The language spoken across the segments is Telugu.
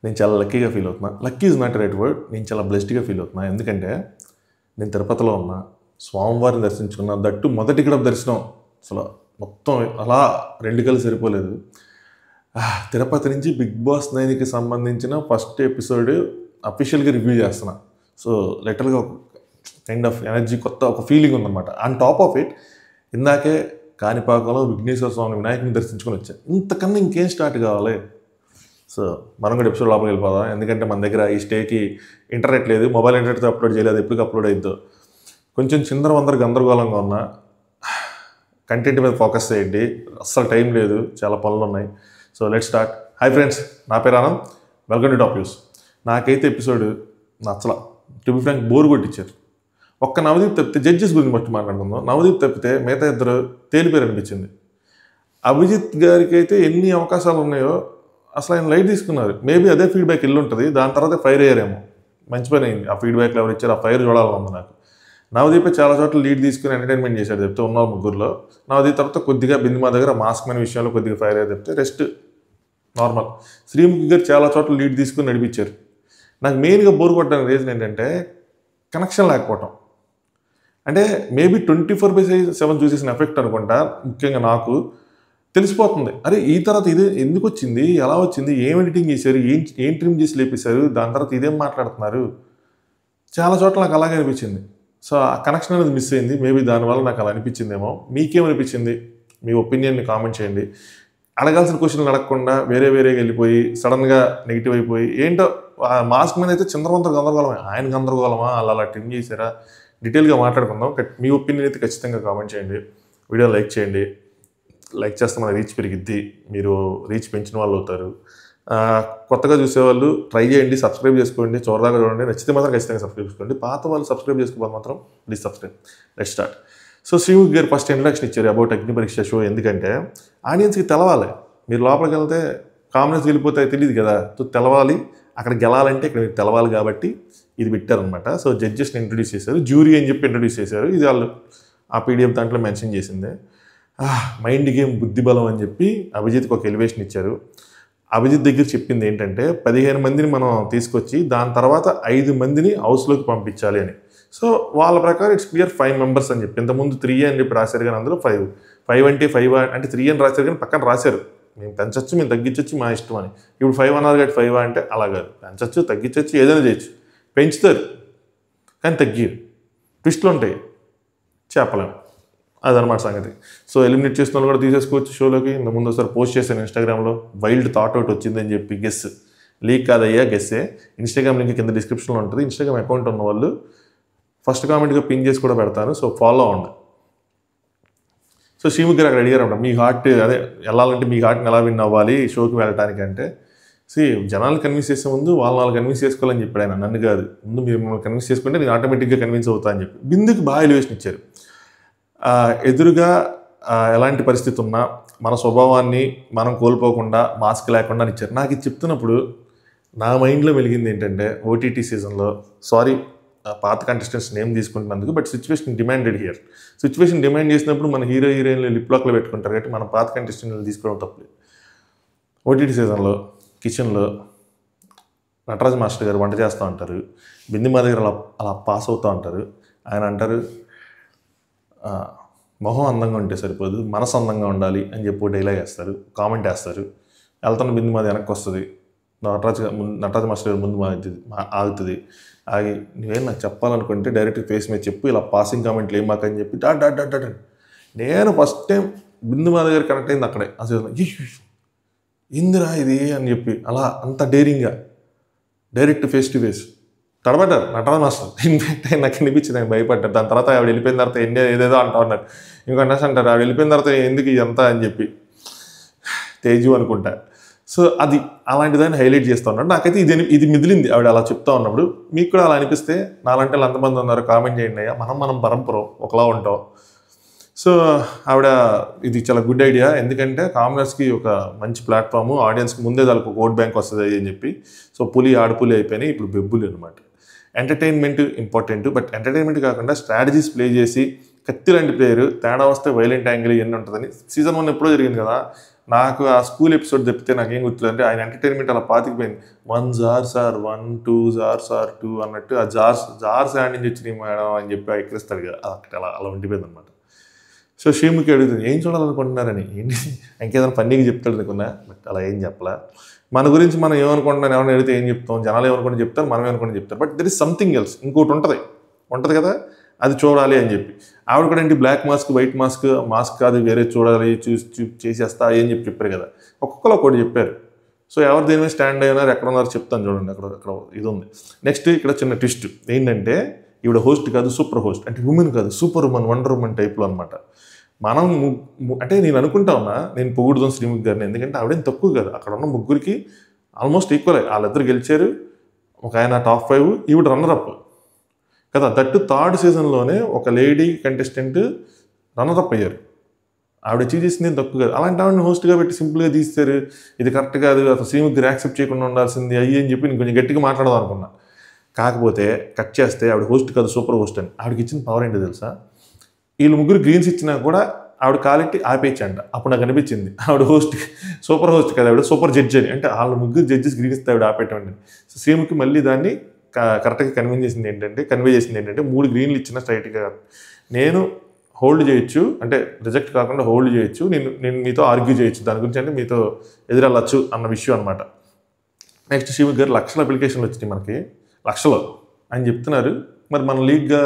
నేను చాలా లక్కీగా ఫీల్ అవుతున్నా. Lucky is not right word. నేను చాలా బ్లెస్డ్గా ఫీల్ అవుతున్నా. ఎందుకంటే నేను తిరుపతిలో ఉన్నా, స్వామివారిని దర్శించుకున్నా. దట్టు మొదటి గడప దర్శనం అసలు మొత్తం అలా 2 కళ్ళు సరిపోలేదు. తిరుపతి నుంచి బిగ్ బాస్ 9కి సంబంధించిన ఫస్ట్ ఎపిసోడ్ అఫీషియల్గా రివ్యూ చేస్తున్నా. సో లిటరల్గా ఒక కైండ్ ఆఫ్ ఎనర్జీ, కొత్త ఒక ఫీలింగ్ ఉందన్నమాట. ఆన్ టాప్ ఆఫ్ ఇట్ ఇందాకే కాణిపాకంలో విఘ్నేశ్వర స్వామి వినాయకుని దర్శించుకొని వచ్చాను. ఇంతకన్నా ఇంకేం స్టార్ట్ కావాలి? సో మనం కూడా ఎపిసోడ్ లోపలికి వెళ్ళిపోదాం. ఎందుకంటే మన దగ్గర ఈ స్టేకి ఇంటర్నెట్ లేదు, మొబైల్ ఇంటర్నెట్తో అప్లోడ్ చేయలేదు. ఎప్పటికి అప్లోడ్ అయిద్దో కొంచెం చిందరవందర గందరగోళంగా ఉన్నా. కంటెంట్ మీద ఫోకస్ చేయండి, అస్సలు టైం లేదు, చాలా పనులు ఉన్నాయి. So let's start. Hi friends, నా పేరు Anand, welcome to top news. నాకైతే ఎపిసోడ్ నచ్చల, టు బి ఫ్రాంక్ బోర్ కొట్టించారు. ఒక్క నవదీప్ తప్పితే, జడ్జెస్ గురించి ఫస్ట్ మాట్లాడుకుందాం. నవదీప్ తప్పితే మిగతా ఇద్దరు తేలిపేరు అనిపించింది. అభిజిత్ గారికి అయితే ఎన్ని అవకాశాలు ఉన్నాయో అసలు ఆయన లైట్ తీసుకున్నారు. మేబీ అదే ఫీడ్బ్యాక్ వెళ్ళి ఉంటుంది, దాని తర్వాత ఫైర్ అయ్యారేమో. మంచి పని అయింది. ఆ ఫీడ్బ్యాక్లు ఎవరు ఇచ్చారు, ఆ ఫైర్ చూడాలనుంది నాకు. నవదీప్ చాలా చోట్ల లీడ్ తీసుకుని ఎంటర్టైన్మెంట్ చేశాడు చెప్తే, ఉన్న ముగ్గురులో. నవదీప్ తర్వాత కొద్దిగా బిందుమా దగ్గర మాస్క్ అనే విషయంలో కొద్దిగా ఫైర్ అయ్యారు చెప్తే, రెస్ట్ నార్మల్. శ్రీముఖి గారు చాలా చోట్ల లీడ్ తీసుకుని నడిపించారు. నాకు మెయిన్గా బోర్ కొట్టడానికి రీజన్ ఏంటంటే కనెక్షన్ లేకపోవటం. అంటే మేబీ 24/7 చూసేసిన ఎఫెక్ట్ అనుకుంటా. ముఖ్యంగా నాకు తెలిసిపోతుంది, అరే ఈ తర్వాత ఇదే ఎందుకు వచ్చింది, ఎలా వచ్చింది, ఏం ఎడిటింగ్ చేశారు, ఏం ట్రిమ్ చేసి లేపేశారు, దాని తర్వాత ఇదేం మాట్లాడుతున్నారు. చాలా చోట్ల నాకు అలాగే అనిపించింది. సో ఆ కనెక్షన్ అనేది మిస్ అయింది. మేబీ దానివల్ల నాకు అలా అనిపించిందేమో. మీకేమనిపించింది? మీ ఒపీనియన్ని కామెంట్ చేయండి. అడగాల్సిన క్వశ్చన్లు అడగకుండా వేరేగా వెళ్ళిపోయి సడన్గా నెగిటివ్ అయిపోయి ఏంటో. మాస్క్ మీద అయితే చంద్రవంతర గందరగోళమే. ఆయన గందరగోళమా, అలా ట్రిమ్ చేశారా, డీటెయిల్గా మాట్లాడుకుందాం. మీ ఒపీనియన్ అయితే ఖచ్చితంగా కామెంట్ చేయండి. వీడియో లైక్ చేయండి. లైక్ చేస్తే మన రీచ్ పెరిగిద్ది, మీరు రీచ్ పెంచిన వాళ్ళు అవుతారు. కొత్తగా చూసేవాళ్ళు ట్రై చేయండి, సబ్స్క్రైబ్ చేసుకోండి, చూడదాకా చూడండి. నచ్చితే మాత్రం ఖచ్చితంగా సబ్స్క్రైబ్ చేసుకోండి. పాత వాళ్ళు సబ్స్క్రైబ్ చేసుకోవాలి మాత్రం please subscribe. Let's start. So Sreemukhi గారు ఫస్ట్ ఇంట్రడక్షన్ ఇచ్చారు అబౌట్ అగ్ని పరీక్ష షో. ఎందుకంటే ఆడియన్స్కి తెలవాలి. మీరు లోపలికి వెళ్తే కామనర్స్ వెళ్ళిపోతే తెలియదు కదా, తెలవాలి. అక్కడ గెలాలంటే ఇక్కడ మీకు తెలవాలి కాబట్టి ఇది పెట్టారనమాట. సో జడ్జెస్ని ఇంట్రడ్యూస్ చేశారు, జ్యూరీ అని చెప్పి ఇంట్రడ్యూస్ చేశారు. ఇది వాళ్ళు ఆ పీడిఎఫ్ దాంట్లో మెన్షన్ చేసిందే. మైండ్ గేమ్ బుద్ధి బలం అని చెప్పి అభిజిత్కి ఒక ఎలివేషన్ ఇచ్చారు. అభిజిత్ దగ్గర చెప్పింది ఏంటంటే 15 మందిని మనం తీసుకొచ్చి దాని తర్వాత 5 మందిని హౌస్లోకి పంపించాలి అని. సో వాళ్ళ ప్రకారం ఇట్స్ క్లియర్ 5 మెంబర్స్ అని చెప్పి. ఇంతకుముందు 3 అని చెప్పి రాశారు, కానీ అందులో 5 అంటే 5 అంటే 3 అని రాశారు, కానీ పక్కన రాశారు మేము పెంచచ్చు, మేము తగ్గించవచ్చు, మా ఇష్టం అని. ఇప్పుడు 5 అన్నారు కాబట్టి 5 అంటే అలా కాదు. పెంచచ్చు, తగ్గించవచ్చు, ఏదైనా చేయొచ్చు. పెంచుతారు కానీ తగ్గిరు. ట్విస్ట్లు ఉంటాయి, చెప్పలేము. అదనమాట సంగతి. సో ఎలిమినేట్ చేసిన వాళ్ళు కూడా తీసేసుకోవచ్చు షోలోకి. ముందు ఒకసారి పోస్ట్ చేశాను ఇన్స్టాగ్రామ్లో, వైల్డ్ థాట్ అవుట్ వచ్చిందని చెప్పి. గెస్ లీక్ కాదయ్యా, గెస్సే. ఇన్స్టాగ్రామ్ లింక్ కింద డిస్క్రిప్షన్లో ఉంటుంది. ఇన్స్టాగ్రామ్ అకౌంట్ ఉన్న వాళ్ళు ఫస్ట్ కామెంట్గా పిన్ చేసి కూడా పెడతాను, సో ఫాలో అవ్వండి. సో శ్రీముఖి గారు అక్కడ అడిగారు, మీ హార్ట్ అదే వెళ్ళాలంటే మీ హార్ట్ని ఎలా విన్ అవ్వాలి షోకి వెళ్ళటానికి అంటే, జనాలు కన్విన్స్ చేసే ముందు వాళ్ళు కన్విన్స్ చేసుకోవాలని చెప్పాడు ఆయన, నన్ను కాదు. ముందు మీరు మిమ్మల్ని కన్విన్స్ చేసుకుంటే నేను ఆటోమేటిక్గా కన్విన్స్ అవుతా అని చెప్పి బిందుకి బాగా ఎలివేషన్ ఇచ్చారు. ఎదురుగా ఎలాంటి పరిస్థితి ఉన్నా మన స్వభావాన్ని మనం కోల్పోకుండా మాస్క్ లేకుండా ఇచ్చారు. నాకు ఇది చెప్తున్నప్పుడు నా మైండ్లో వెలిగింది ఏంటంటే, ఓటీటీ సీజన్లో, సారీ పాత కంటెస్టెంట్స్ నేమ్ తీసుకుంటున్నందుకు, but situation demanded here. Situation demand చేసినప్పుడు మన హీరోయిన్లు లిప్ లాక్లో పెట్టుకుంటారు కాబట్టి మన పాత కంటెస్టెంట్లు తీసుకోవడం తప్పలేదు. ఓటీటీ సీజన్లో కిచెన్లో నటరాజ్ మాస్టర్ గారు వంట చేస్తూ ఉంటారు, బిందుమా దగ్గర అలా పాస్ అవుతూ ఉంటారు. ఆయన అంటారు, మొహం అందంగా ఉంటే సరిపోదు, మనసు అందంగా ఉండాలి అని చెప్పి డైలాగ్ వేస్తారు, కామెంట్ వేస్తారు. వెళ్తున్న బిందుమాది వెనక్కి వస్తుంది, నటరాజ్ మాస్టర్ గారు ముందు ఆగుతుంది. ఆగి నువ్వేం నాకు చెప్పాలనుకుంటే డైరెక్ట్ ఫేస్ మీద చెప్పు, ఇలా పాసింగ్ కామెంట్లు ఏం మాకని చెప్పి డాట్. నేను ఫస్ట్ టైం బిందుమాది గారు కనెక్ట్ అయింది అక్కడే. అసలు ఇందిరా ఇది అని చెప్పి అలా అంత డేరింగ్గా డైరెక్ట్ ఫేస్ టు ఫేస్ తడబడ్డారు నటరాజ్ మాస్టర్. ఇన్ఫాక్ట్ నాకు అనిపించింది, ఆయన భయపడ్డారు. దాని తర్వాత ఆవిడ వెళ్ళిపోయిన తర్వాత ఏదేదో అంటా ఉన్నారు. ఇంకొక అంటారు ఆవిడ వెళ్ళిపోయిన తర్వాత ఎందుకు ఇదంతా అని చెప్పి, తేజు అనుకుంటా. సో అది అలాంటిదాన్ని హైలైట్ చేస్తూ ఉన్నాడు. నాకైతే ఇది మిదిలింది ఆవిడ అలా చెప్తా ఉన్నప్పుడు. మీకు కూడా అలా అనిపిస్తే నాలంటే ఎంతమంది ఉన్నారు కామెంట్ చేయండి అయ్యా. మనం పరంపరం ఒకలా ఉంటాం. సో ఆవిడ ఇది చాలా గుడ్ ఐడియా, ఎందుకంటే కామనర్స్కి ఒక మంచి ప్లాట్ఫాము, ఆడియన్స్కి ముందే దానికి ఒక ఓట్ బ్యాంక్ వస్తుంది అని చెప్పి. సో పులి ఆడపులి అయిపోయినాయి, ఇప్పుడు బెబ్బులు అనమాట. ఎంటర్టైన్మెంట్ ఇంపార్టెంట్, బట్ ఎంటర్టైన్మెంట్ కాకుండా స్ట్రాటజీస్ ప్లే చేసి కత్తి లాంటి ప్లేయర్ తేడా వస్తే వైలెంట్ యాంగిల్ ఇవన్నీ ఉంటుందని సీజన్ 1 ఎప్పుడో జరిగింది కదా. నాకు ఆ స్కూల్ ఎపిసోడ్ చెప్తే నాకేం గుర్తుంది అంటే ఆయన ఎంటర్టైన్మెంట్ అలా పాతికిపోయింది. 1 జార్ సార్ 1, 2 జార్ సార్ 2 అన్నట్టు ఆ జార్స్ యాడ్ నుంచి వచ్చినాయి మేడం అని చెప్పి ఎక్కిరిస్తాడు కదా, అలా అలా ఉండిపోయింది అనమాట. సో శ్రీముఖి అడుగుతుంది ఏం చూడాలనుకుంటున్నారని, ఏంటి ఇంకేదైనా ఫన్నీగా చెప్తాడు అనుకున్నా, బట్ అలా ఏం చెప్పలా. మన గురించి మనం ఏమనుకుంటున్నాం, ఎవరైనా అడిగితే ఏం చెప్తాం, జనాలు ఏమనుకుంటే చెప్తారు, మనం ఏమనుకుంటే చెప్తారు. But there is something else, ఇంకోటి ఉంటుంది కదా, అది చూడాలి అని చెప్పి. ఆవిడ కూడా ఏంటి బ్లాక్ మాస్క్ వైట్ మాస్క్ కాదు వేరే చూడాలి, చేసేస్తా అని చెప్పారు కదా, ఒక్కొక్కరు ఒకటి చెప్పారు. సో ఎవరు దేని మీద స్టాండ్ అయినారు, ఎక్కడ ఉన్నారు చెప్తాను చూడండి. అక్కడ ఇది ఉంది. నెక్స్ట్ ఇక్కడ చిన్న ట్విస్ట్ ఏంటంటే ఈవిడ హోస్ట్ కాదు, సూపర్ హోస్ట్, అంటే ఉమెన్ కాదు, సూపర్ ఉమెన్, వండర్ ఉమెన్ టైప్లో అనమాట. మనం అంటే నేను అనుకుంటా ఉన్నా, నేను పొగుడుదాం శ్రీముఖి గారిని, ఎందుకంటే ఆవిడేం తక్కువ కాదు. అక్కడ ఉన్న ముగ్గురికి ఆల్మోస్ట్ ఈక్వల్, వాళ్ళిద్దరు గెలిచారు. ఒక ఆయన టాప్ 5, ఈవిడ రన్నరప్ కదా. దట్టు థర్డ్ సీజన్లోనే ఒక లేడీ కంటెస్టెంట్ రన్నరప్ అయ్యారు. ఆవిడ అచీవ్ చేసింది ఏం తక్కువ కాదు. అలాంటి ఆవిడని హోస్ట్గా పెట్టి సింపుల్గా తీస్తారు, ఇది కరెక్ట్ కాదు, అసలు శ్రీముఖి గారు యాక్సెప్ట్ చేయకుండా ఉండాల్సింది అయ్యి అని చెప్పి నేను కొంచెం గట్టిగా మాట్లాడదాం అనుకున్నా. కాకపోతే కట్ చేస్తే ఆవిడ హోస్ట్ కాదు సూపర్ హోస్ట్ అని. ఆవిడకి ఇచ్చిన పవర్ ఏంటో తెలుసా, వీళ్ళు ముగ్గురు గ్రీన్స్ ఇచ్చినా కూడా ఆవిడ కాలిట్టి ఆపేయచ్చంట. అప్పుడు నాకు అనిపించింది ఆవిడ హోస్ట్ సూపర్ హోస్ట్ కదా, ఆవిడ సూపర్ జడ్జ్ అని. అంటే వాళ్ళ ముగ్గురు జడ్జెస్ గ్రీన్ ఇస్తే ఆవిడ ఆపేయటం. సో శ్రీముఖి మళ్ళీ దాన్ని కరెక్ట్గా కన్వే చేసింది ఏంటంటే 3 గ్రీన్లు ఇచ్చిన స్ట్రైట్గా నేను హోల్డ్ చేయొచ్చు, అంటే రిజెక్ట్ కాకుండా హోల్డ్ చేయొచ్చు, నేను మీతో ఆర్గ్యూ చేయొచ్చు దాని గురించి, అంటే మీతో ఎదురెళ్ళచ్చు అన్న విషయం అనమాట. నెక్స్ట్ శ్రీముఖి గారు లక్షల అప్లికేషన్లు వచ్చినాయి మనకి, లక్షలు అని చెప్తున్నారు. మరి మన లీగ్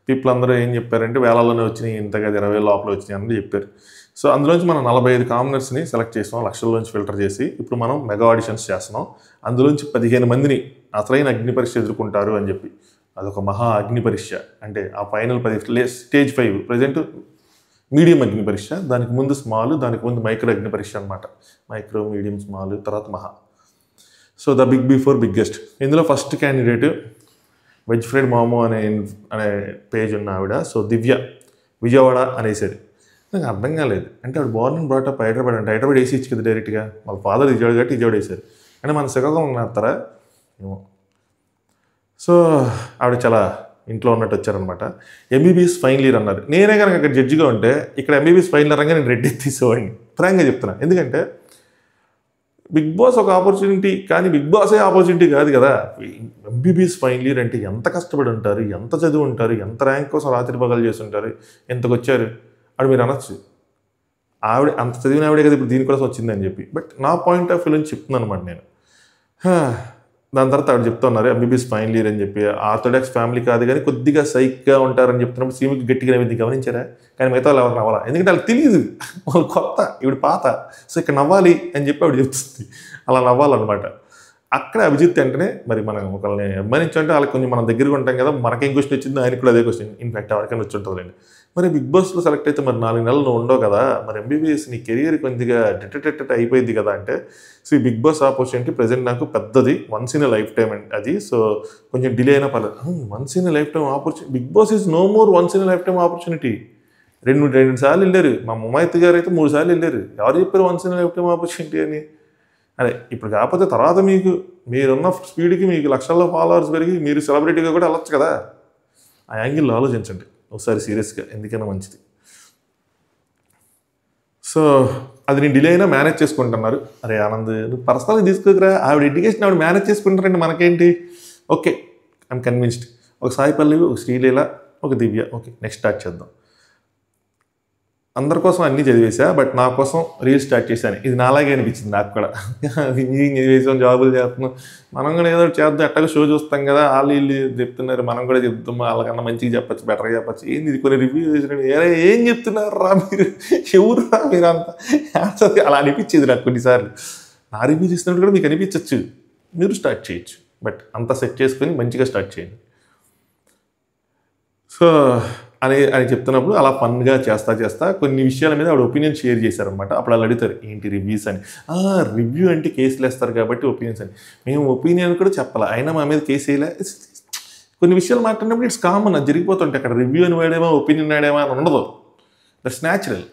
పీపుల్ అందరూ ఏం చెప్పారంటే వేలల్లోనే వచ్చినాయి, ఇంతగా 20,000 లోపల వచ్చినాయి అని చెప్పారు. సో అందులోంచి మనం 45 కామనర్స్ని సెలెక్ట్ చేసాం, లక్షల్లోంచి ఫిల్టర్ చేసి. ఇప్పుడు మనం మెగా ఆడిషన్స్ చేస్తున్నాం. అందులోంచి 15 మందిని అసలైన అగ్ని పరీక్ష ఎదుర్కొంటారు అని చెప్పి. అదొక మహా అగ్ని పరీక్ష. అంటే ఆ ఫైనల్ 10 స్టేజ్ 5 ప్రజెంట్ మీడియం అగ్ని పరీక్ష, దానికి ముందు స్మాల్, దానికి ముందు మైక్రో అగ్ని పరీక్ష అనమాట. మైక్రో, మీడియం, స్మాల్, తర్వాత మహా. So the big before biggest. ఇందులో first candidate veg fried momo అనే పేజ్ ఉన్న ఆవిడ. సో దివ్య విజయవాడ అనేసారు. నాకు అర్థం కాలేదు. అంటే ఆవిడ బోర్న్ అండ్ బ్రాటప్ హైదరాబాద్, అంటే హైదరాబాద్ వేసి ఇచ్చి కదా డైరెక్ట్గా, వాళ్ళ ఫాదర్ విజయవాడ కాబట్టి విజయవాడ వేశారు. అంటే మన శ్రీకాకుళం ఉన్నారా ఏమో. సో ఆవిడ చాలా ఇంట్లో ఉన్నట్టు వచ్చారనమాట. ఎంబీబీఎస్ ఫైనల్ ఇయర్ అన్నారు. నేనే కనుక అక్కడ జడ్జిగా ఉంటే ఇక్కడ ఎంబీబీఎస్ ఫైనల్ అనగా నేను రెడ్డి తీసేవాడిని, ఫ్రాంక్గా చెప్తున్నా. ఎందుకంటే బిగ్ బాస్ ఒక ఆపర్చునిటీ, కానీ బిగ్ బాసే ఆపర్చునిటీ కాదు కదా. ఎంబీబీఎస్ ఫైనల్ ఇయర్ అంటే ఎంత కష్టపడి ఉంటారు, ఎంత చదివి ఉంటారు, ఎంత ర్యాంక్ కోసం రాత్రి పగలు చేసి ఉంటారు, ఎంతకు వచ్చారు ఆవిడ. మీరు అనొచ్చు ఆవిడ అంత చదివిన ఆవిడే కదా ఇప్పుడు దీనికోసం వచ్చిందని చెప్పి. బట్ నా పాయింట్ ఆఫ్ వ్యూ నుంచి చెప్తున్నాను అనమాట నేను. దాని తర్వాత ఆవిడ చెప్తున్నారు ఎంబీబీఎస్ ఫైనల్ ఇయర్ అని చెప్పి. ఆర్థోడాక్స్ ఫ్యామిలీ కాదు కానీ కొద్దిగా సైక్గా ఉంటారని చెప్తున్నప్పుడు శ్రీముఖి గట్టిగా నవ్వింది, గమనించారా? కానీ మిగతా వాళ్ళు ఎవరు నవ్వాలా, ఎందుకంటే వాళ్ళకి తెలియదు, వాళ్ళు కొత్త, ఇవిడ పాత. సో ఇక్కడ నవ్వాలి అని చెప్పి ఆవిడ చెప్తుంది, అలా నవ్వాలన్నమాట. అక్కడ అభిజిత్ వెంటనే మరి మనం ఒకళ్ళని అభిమానించంటే వాళ్ళకి కొంచెం మనం దగ్గరగా ఉంటాం కదా, మనకేం క్వశ్చన్ వచ్చిందో ఆయనకు కూడా అదే క్వశ్చన్, ఇన్ఫాక్ట్ ఎవరికైనా వచ్చి ఉంటుందండి. మరి బిగ్ బాస్లో సెలెక్ట్ అయితే మరి 4 నెలలు నువ్వు ఉండవు కదా, మరి ఎంబీబీఎస్ నీ కెరియర్ కొద్దిగా టెట్ అయిపోయింది కదా అంటే, సో ఈ బిగ్ బాస్ ఆపర్చునిటీ ప్రజెంట్ నాకు పెద్దది, once in a lifetime అండి అది. సో కొంచెం డిలే అయినా పర్లేదు. Once in a lifetime opportunity, Bigg Boss is no more once in a lifetime opportunity. 2 సార్లు వెళ్ళారు. మా ముమైత్ గారు అయితే 3 సార్లు వెళ్ళారు. ఎవరు చెప్పారు once in a lifetime opportunity అని? అదే ఇప్పుడు కాకపోతే తర్వాత మీరున్న స్పీడ్కి మీకు లక్షల్లో ఫాలోవర్స్ పెరిగి మీరు సెలబ్రిటీగా కూడా వెళ్ళొచ్చు కదా. ఆ యాంగిల్లో ఆలోచించండి ఒకసారి సీరియస్గా, ఎందుకైనా మంచిది. సో అది నేను డిలే అయినా మేనేజ్ చేసుకుంటున్నారు. అరే ఆనంద్ నువ్వు పర్సనల్గా తీసుకోకరా, ఆవిడ ఎడ్యుకేషన్ ఆవిడ మేనేజ్ చేసుకుంటారండి, మనకేంటి? Okay, I'm convinced. ఒక సాయి పల్లవి, ఒక శ్రీలీల, ఒక దివ్య. ఓకే, నెక్స్ట్ స్టార్ట్ చేద్దాం. అందరి కోసం అన్నీ చదివేసా, బట్ నా కోసం రీల్ స్టార్ట్ చేశాను. ఇది నాలాగే అనిపించింది నాకు కూడా. ఇంజనీరింగ్ చదివేసాం, జాబులు చేస్తున్నాం, మనం కూడా ఏదో చేద్దాం, ఎట్టగా షో చూస్తాం కదా, వాళ్ళు వీళ్ళు చెప్తున్నారు, మనం కూడా చెప్తాం, వాళ్ళకన్నా మంచిగా చెప్పచ్చు, బెటర్గా చెప్పచ్చు. ఏంది ఇది కొన్ని రివ్యూ చేసిన ఏం చెప్తున్నారు రా మీరు, ఎవరు రా మీరు అంతా అలా అనిపించేది నాకు కొన్నిసార్లు. నా రివ్యూ చేసినప్పుడు కూడా మీకు అనిపించవచ్చు, మీరు స్టార్ట్ చేయొచ్చు, బట్ అంతా సెట్ చేసుకొని మంచిగా స్టార్ట్ చేయండి. సో అని చెప్తున్నప్పుడు అలా ఫన్గా చేస్తా కొన్ని విషయాల మీద ఆవిడ ఒపీనియన్ షేర్ చేశారనమాట. అప్పుడు వాళ్ళు అడుగుతారు ఏంటి రివ్యూస్ అని. రివ్యూ అంటే కేసులు వేస్తారు కాబట్టి ఒపీనియన్స్ అని. మేము ఒపీనియన్ కూడా చెప్పాలి, అయినా మా మీద కేసు వేయలే. కొన్ని విషయాలు మాట్లాడినప్పుడు ఇట్స్ కామన్, అది జరిగిపోతుంటాయి. అక్కడ రివ్యూ అని వాడేమో ఒపీనియన్ వాడేమో అని ఉండదు, దట్స్ న్యాచురల్.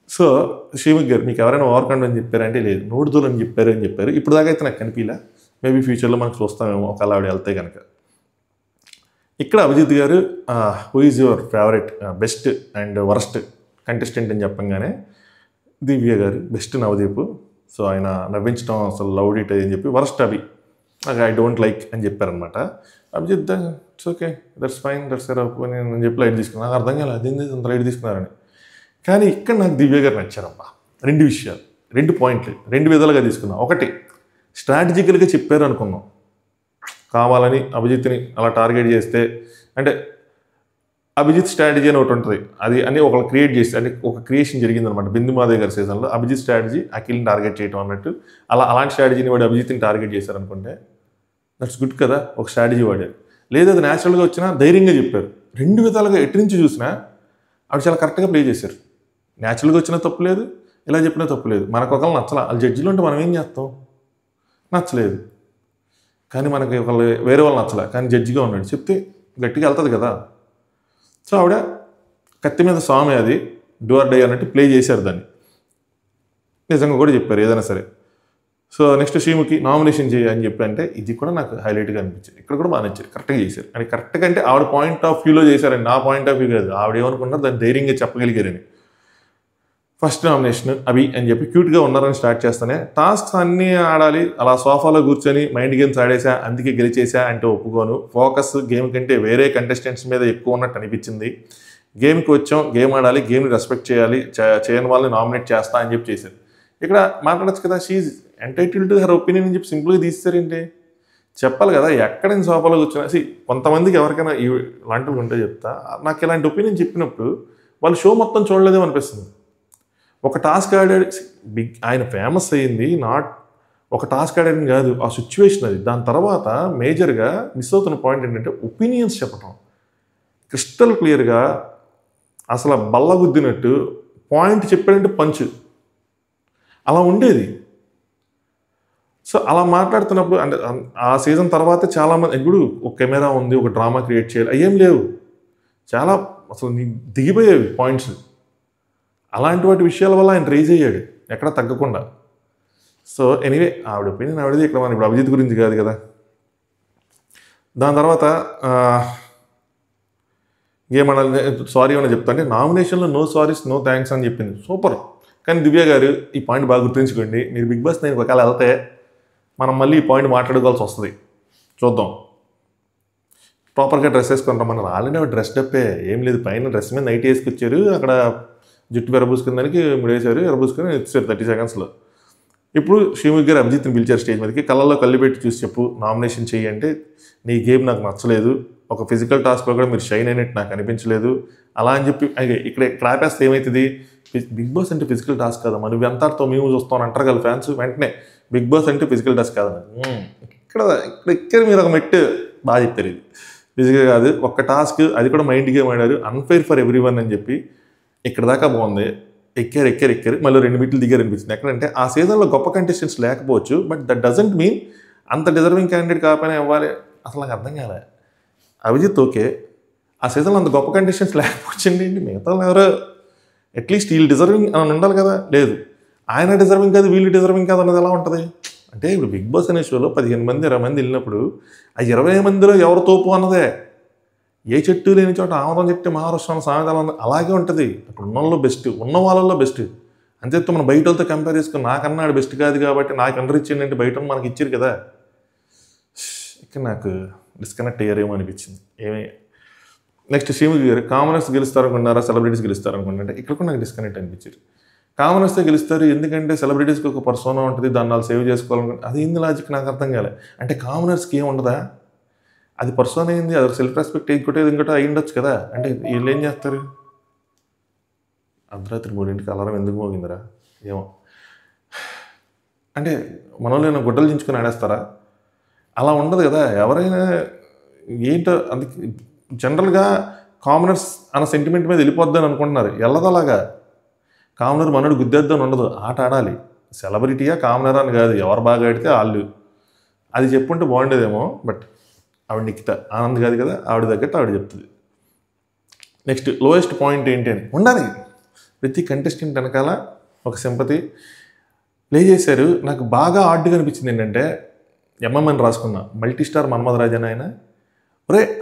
సో శ్రీముఖి గారు మీకు ఎవరైనా ఓవర్ కాన్ఫిడెన్స్ చెప్పారంటే లేదు, నోటుదోలని చెప్పారు. ఇప్పుడు దాకా అయితే నాకు కనిపించలే, మేబీ ఫ్యూచర్లో మనకు చూస్తామేమో ఒకవేళ ఆవిడ వెళ్తే కనుక. ఇక్కడ అభిజిత్ గారు who is your favourite best and worst contestant అని చెప్పంగానే దివ్య గారు బెస్ట్ నవదీప్. సో ఆయన నవ్వించడం అసలు లవ్ ఇట్ అని చెప్పి వరస్ట్ అభి నాకు ఐ డోంట్ లైక్ అని చెప్పారనమాట. Abhijit it's okay, that's fine, that's opinion అని చెప్పి లైట్ తీసుకున్నాను. నాకు అర్థం కాలేదు అదేంది అంత లైట్ తీసుకున్నారని. కానీ ఇక్కడ నాకు దివ్య గారు నచ్చారమ్మా. 2 విషయాలు, 2 పాయింట్లు 2 విధాలుగా తీసుకున్నాం. ఒకటి, స్ట్రాటజికల్గా చెప్పారు అనుకున్నాం, కావాలని అభిజిత్ని అలా టార్గెట్ చేస్తే, అంటే అభిజిత్ స్ట్రాటజీ అని ఒకటి ఉంటుంది, అది అని ఒకళ్ళు క్రియేట్ చేస్తే, అంటే ఒక క్రియేషన్ జరిగిందనమాట బిందుమాధవ్ గారి సీజన్లో. అభిజిత్ స్ట్రాటజీ అఖిల్ని టార్గెట్ చేయడం అన్నట్టు, అలాంటి స్ట్రాటజీని వాడు అభిజిత్ని టార్గెట్ చేశారనుకుంటే దట్స్ గుడ్ కదా, ఒక స్ట్రాటజీ వాడారు. లేదా అది న్యాచురల్గా వచ్చినా ధైర్యంగా చెప్పారు. 2 విధాలుగా ఎటు నుంచి చూసినా ఆవిడ చాలా కరెక్ట్గా ప్లే చేశారు. న్యాచురల్గా వచ్చినా తప్పు లేదు, ఇలా చెప్పినా తప్పు లేదు. మనకు ఒకళ్ళు నచ్చలా, వాళ్ళు జడ్జిలో ఉంటే మనం ఏం చేస్తాం, నచ్చలేదు. కానీ మనకి ఒకళ్ళు వేరే వాళ్ళు నచ్చలే, కానీ జడ్జిగా ఉన్నాడు చెప్తే గట్టిగా వెళ్తుంది కదా. సో ఆవిడ కత్తి మీద స్వామి, అది డూ ఆర్ డై అన్నట్టు ప్లే చేశారు దాన్ని, నిజంగా కూడా చెప్పారు ఏదైనా సరే. సో నెక్స్ట్ శ్రీముఖి నామినేషన్ చేయి అని చెప్పి అంటే ఇది కూడా నాకు హైలైట్గా అనిపించింది. ఇక్కడ కూడా బాగా నచ్చారు, కరెక్ట్గా చేశారు. అని కరెక్ట్గా అంటే ఆవిడ పాయింట్ ఆఫ్ వ్యూలో చేశారండి, నా పాయింట్ ఆఫ్ వ్యూ కాదు. ఆవిడ ఏమనుకున్నారు దాన్ని ధైర్యంగా చెప్పగలిగారని. ఫస్ట్ నామినేషన్ అభి అని చెప్పి క్యూట్గా ఉన్నారని స్టార్ట్ చేస్తానే, టాస్క్స్ అన్నీ ఆడాలి, అలా సోఫాలో కూర్చొని మైండ్ గేమ్స్ ఆడేసా అందుకే గెలిచేసా అంటే ఒప్పుకోను. ఫోకస్ గేమ్ కంటే వేరే కంటెస్టెంట్స్ మీద ఎక్కువ ఉన్నట్టు అనిపించింది. గేమ్కి వచ్చాం, గేమ్ ఆడాలి, గేమ్ని రెస్పెక్ట్ చేయాలి, చేయని వాళ్ళని నామినేట్ చేస్తా అని చెప్పి చేశారు. ఇక్కడ మాట్లాడచ్చు కదా, she's entitled to her opinion అని చెప్పి సింపుల్గా తీస్తారేంటి, చెప్పాలి కదా. ఎక్కడైనా సోఫాలో కూర్చొని కొంతమందికి ఎవరికైనా ఇలాంటివి ఉంటే చెప్తా, నాకు ఇలాంటి ఒపీనియన్ చెప్పినప్పుడు వాళ్ళు షో మొత్తం చూడలేదేమో అనిపిస్తుంది. ఒక టాస్క్ ఆడాడు, ఆయన ఫేమస్ అయ్యింది ఒక టాస్క్ ఆడాడని కాదు, ఆ సిచ్యువేషన్ అది. దాని తర్వాత మేజర్గా మిస్ అవుతున్న పాయింట్ ఏంటంటే ఒపీనియన్స్ చెప్పటం, క్రిస్టల్ క్లియర్గా అసలు బల్లగుద్దినట్టు పాయింట్ చెప్పాడంటే పంచు అలా ఉండేది. సో అలా మాట్లాడుతున్నప్పుడు అంటే ఆ సీజన్ తర్వాత చాలామంది ఇప్పుడు ఒక కెమెరా ఉంది, ఒక డ్రామా క్రియేట్ చేయాలి, అయ్యేం లేవు, చాలా అసలు దిగిపోయేవి పాయింట్స్. అలాంటి వాటి విషయాల వల్ల ఆయన రైజ్ అయ్యాడు ఎక్కడ తగ్గకుండా. సో ఎనీవే ఆవిడ ఒపీనియన్ ఆవిడది, ఇక్కడ మనం ఇప్పుడు అభిజిత్ గురించి కాదు కదా. దాని తర్వాత ఏమన్నా సారీ ఏమన్నా చెప్తా అంటే, నామినేషన్లో నో సారీస్ నో థ్యాంక్స్ అని చెప్పింది, సూపర్. కానీ దివ్య గారు ఈ పాయింట్ బాగా గుర్తుంచుకోండి, మీరు బిగ్ బాస్ 9 ఒకవేళ వెళ్తే మనం మళ్ళీ ఈ పాయింట్ మాట్లాడుకోవాల్సి వస్తుంది, చూద్దాం. ప్రాపర్గా డ్రెస్ వేసుకొని రమ్మన్నారు, ఆల్రెడీ డ్రెస్ డప్పే ఏం లేదు, పైన డ్రెస్ మీద నైట్ వేసుకొచ్చారు, అక్కడ జుట్టు ఎరబూసుకుని దానికి ముడేశారు, ఎరబూసుకొని ఇచ్చారు 30 సెకండ్స్లో. ఇప్పుడు శ్రీముఖి గారు అభిజిత్ని పిలిచారు స్టేజ్ మీదకి, కళ్ళల్లో కళ్ళు పెట్టి చూసి చెప్పు నామినేషన్ చెయ్యి అంటే, నీ గేమ్ నాకు నచ్చలేదు, ఒక ఫిజికల్ టాస్క్లో కూడా మీరు షైన్ అయినట్టు నాకు అనిపించలేదు అలా అని చెప్పి. ఇక్కడ ఆపేస్తే ఏమవుతుంది, బిగ్ బాస్ అంటే ఫిజికల్ టాస్క్ కదమ్మా, నువ్వు ఎంతతో మేము చూస్తామని అంటారు కదా ఫ్యాన్స్. వెంటనే బిగ్ బాస్ అంటే ఫిజికల్ టాస్క్ కాదమ్మా, ఇక్కడ మీరు ఒక మెట్టు బాగా చెప్పారు, ఇది ఫిజికల్ కాదు, ఒక్క టాస్క్, అది కూడా మైండ్ గేమ్ ఆడారు, అన్ఫెయిర్ ఫర్ ఎవ్రీ వన్ అని చెప్పి. ఇక్కడ దాకా బాగుంది, ఎక్కారు మళ్ళీ 2 మీట్లు దిగారు అనిపించింది. ఎక్కడంటే ఆ సీజన్లో గొప్ప కంటెస్టెంట్స్ లేకపోవచ్చు, బట్ దట్ డజంట్ మీన్ అంత డిజర్వింగ్ క్యాండిడేట్ కాకపోయినా ఇవ్వాలి. అసలు నాకు అర్థం కాలే. అభిజిత్ ఓకే, ఆ సీజన్లో అంత గొప్ప కంటెస్టెంట్స్ లేకపోవచ్చండి, మిగతా ఎవరో అట్లీస్ట్ వీళ్ళు డిజర్వింగ్ అని ఉండాలి కదా, లేదు. ఆయన డిజర్వింగ్ కాదు, వీళ్ళు డిజర్వింగ్ కాదు అన్నది ఎలా ఉంటుంది అంటే, ఇప్పుడు బిగ్ బాస్ అనే షోలో 15 మంది 20 మంది వెళ్ళినప్పుడు ఆ 20 మందిలో ఎవరు తోపు అన్నదే, ఏ చెట్టు లేని చోట ఆమదం చెట్టు మహారాష్ట్ర సామెతలు అలాగే ఉంటుంది. అక్కడ ఉన్న వాళ్ళలో బెస్ట్, ఉన్న వాళ్ళల్లో బెస్ట్. అంతేతో మనం బయట వాళ్ళతో కంపేర్ చేసుకుని నాకన్నాడు బెస్ట్ కాదు కాబట్టి నాకు అండర్ ఇచ్చిందంటే బయట మనకి ఇచ్చారు కదా. ఇక్కడ నాకు డిస్కనెక్ట్ అయ్యారేమో అనిపించింది. నెక్స్ట్ శ్రీముఖి గారు కామనర్స్ గెలుస్తారనుకున్నారా సెలబ్రిటీస్ గెలుస్తారనుకుంటే, ఇక్కడ కూడా నాకు డిస్కనెక్ట్ అనిపించారు. కామనర్స్తే గెలుస్తారు ఎందుకంటే సెలబ్రిటీస్కి ఒక పర్సోనా ఉంటుంది, దాన్ని వాళ్ళు సేవ్ చేసుకోవాలనుకుంటే, అది ఏంది లాజిక్ నాకు అర్థం కాలే. అంటే కామనర్స్కి ఏం ఉండదా, అది పర్సన్ అయింది, అది సెల్ఫ్ రెస్పెక్ట్ ఇంకోటి అయి ఉండొచ్చు కదా. అంటే వీళ్ళు ఏం చేస్తారు, అర్ధరాత్రి 3ంటికి అలారం ఎందుకు మోగిందిరా ఏమో, అంటే మనోళ్ళైనా గుడ్డలు దించుకొని ఆడేస్తారా, అలా ఉండదు కదా. ఎవరైనా ఏంటో అందుకే జనరల్గా కామనర్స్ అన్న సెంటిమెంట్ మీద వెళ్ళిపోద్దని అనుకుంటున్నారు, వెళ్ళదు అలాగా. కామనర్ మనోడు గుద్దేద్దని ఉండదు, ఆట ఆడాలి. సెలబ్రిటీయా కామనర్ అని కాదు, ఎవరు బాగా ఆడితే వాళ్ళు, అది చెప్పుంటే బాగుండేదేమో. బట్ ఆవిడ నిఖిత ఆనంద్ కాదు కదా, ఆవిడ తగ్గట్టు ఆవిడ చెప్తుంది. నెక్స్ట్ లోయెస్ట్ పాయింట్ ఏంటి అని ఉండాలి, ప్రతి కంటెస్టెంట్ వెనకాల ఒక సింపతి ప్లే చేశారు. నాకు బాగా ఆడ్గా అనిపించింది ఏంటంటే, ఎంఎంఎన్ రాసుకున్న మల్టీ స్టార్ మన్మథ్ రాజ్ అని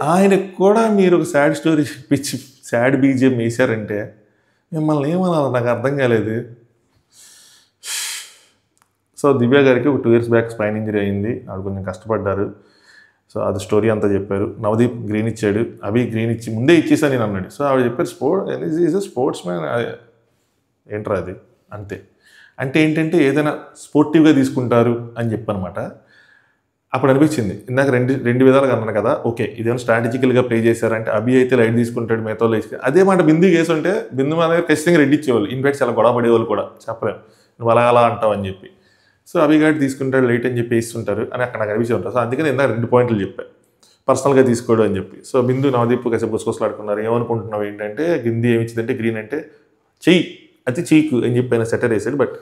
ఆయనకు కూడా మీరు ఒక సాడ్ స్టోరీ పిచ్చి సాడ్ బీజిఎం వేశారంటే మిమ్మల్ని ఏమన్నా నాకు అర్థం కాలేదు. సో దివ్య గారికి ఒక 2 years బ్యాక్ స్పైన్ ఇంజరీ అయింది, ఆవిడ కొంచెం కష్టపడ్డారు. సో అది స్టోరీ అంతా చెప్పారు. నవదీప్ గ్రీన్ ఇచ్చాడు, అభి గ్రీన్ ఇచ్చి ముందే ఇచ్చేసా నేను అన్నాడు. సో ఆవిడ చెప్పారు ఈజ్ అ స్పోర్ట్స్ మ్యాన్. ఏంట్రా అది అంతే. అంటే ఏంటంటే ఏదైనా స్పోర్టివ్గా తీసుకుంటారు అని చెప్పనమాట. అప్పుడు అనిపించింది ఇందాక రెండు విధాలుగా అన్నాను కదా, ఓకే ఇదేమైనా స్ట్రాటజికల్గా ప్లే చేశారంటే అభి అయితే లైట్ తీసుకుంటాడు, మిగతా వేసుకుంటాడు. అదే మాట బిందు వేసి ఉంటే బిందు మా దగ్గర ఖచ్చితంగా రెడ్డి ఇచ్చేవాళ్ళు, ఇన్ఫాక్ట్ చాలా గొడవ పడేవాళ్ళు కూడా, చెప్పలేము నువ్వు అలా అంటావు అని చెప్పి. సో అభి గారు తీసుకుంటాడు లైట్ అని చెప్పి వేస్తుంటారు అని అక్కడ నాకు అనిపించి ఉంటారు. సో అందుకని ఇందాక 2 పాయింట్లు చెప్పాను, పర్సనల్గా తీసుకోవడం అని చెప్పి. సో బిందు నవదీప్ కాసేపు గుసగుసలాడుకున్నారు. ఏమనుకుంటున్నావు ఏంటంటే గింది ఏమిచ్చిందంటే గ్రీన్ అంటే చెయ్యి అది చీకు అని చెప్పి ఆయన సెటర్ వేసాడు. But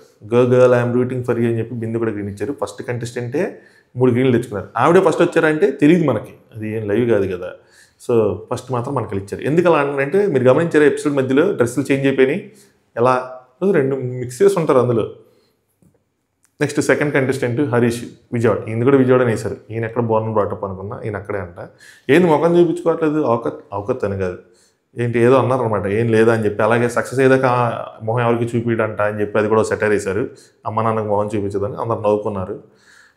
girl I'm rooting for you అని చెప్పి బిందు కూడా గ్రీన్ ఇచ్చారు. ఫస్ట్ కంటెస్టెంటే 3 గ్రీన్లు తెచ్చుకున్నారు. ఆవిడే ఫస్ట్ వచ్చారంటే తెలియదు మనకి, అది ఏం లైవ్ కాదు కదా. సో ఫస్ట్ మాత్రం మనకి ఇచ్చారు. ఎందుకు అలా అంటే మీరు గమనించారు ఎపిసోడ్ మధ్యలో డ్రెస్సులు చేంజ్ అయిపోయినాయి, ఎలా 2 మిక్స్ చేసి ఉంటారు అందులో. Next second contestant Harish, Vijayawada. ఈయన కూడా విజయవాడని వేశారు. ఈయన ఎక్కడ బోర్న్ బ్రాటప్ అనుకున్నా, ఈయన అక్కడే అంట. ఏంది ముఖం చూపించుకోవట్లేదు, అవకత్ అని కాదు, ఏంటి ఏదో అన్నారనమాట, ఏం లేదా అని చెప్పి. అలాగే సక్సెస్ అయ్యాక మొహం ఎవరికి చూపించడంట అని చెప్పి అది కూడా సెటర్ వేశారు, అమ్మ నాన్నకు మొహం చూపించదని. అందరు నవ్వుకున్నారు.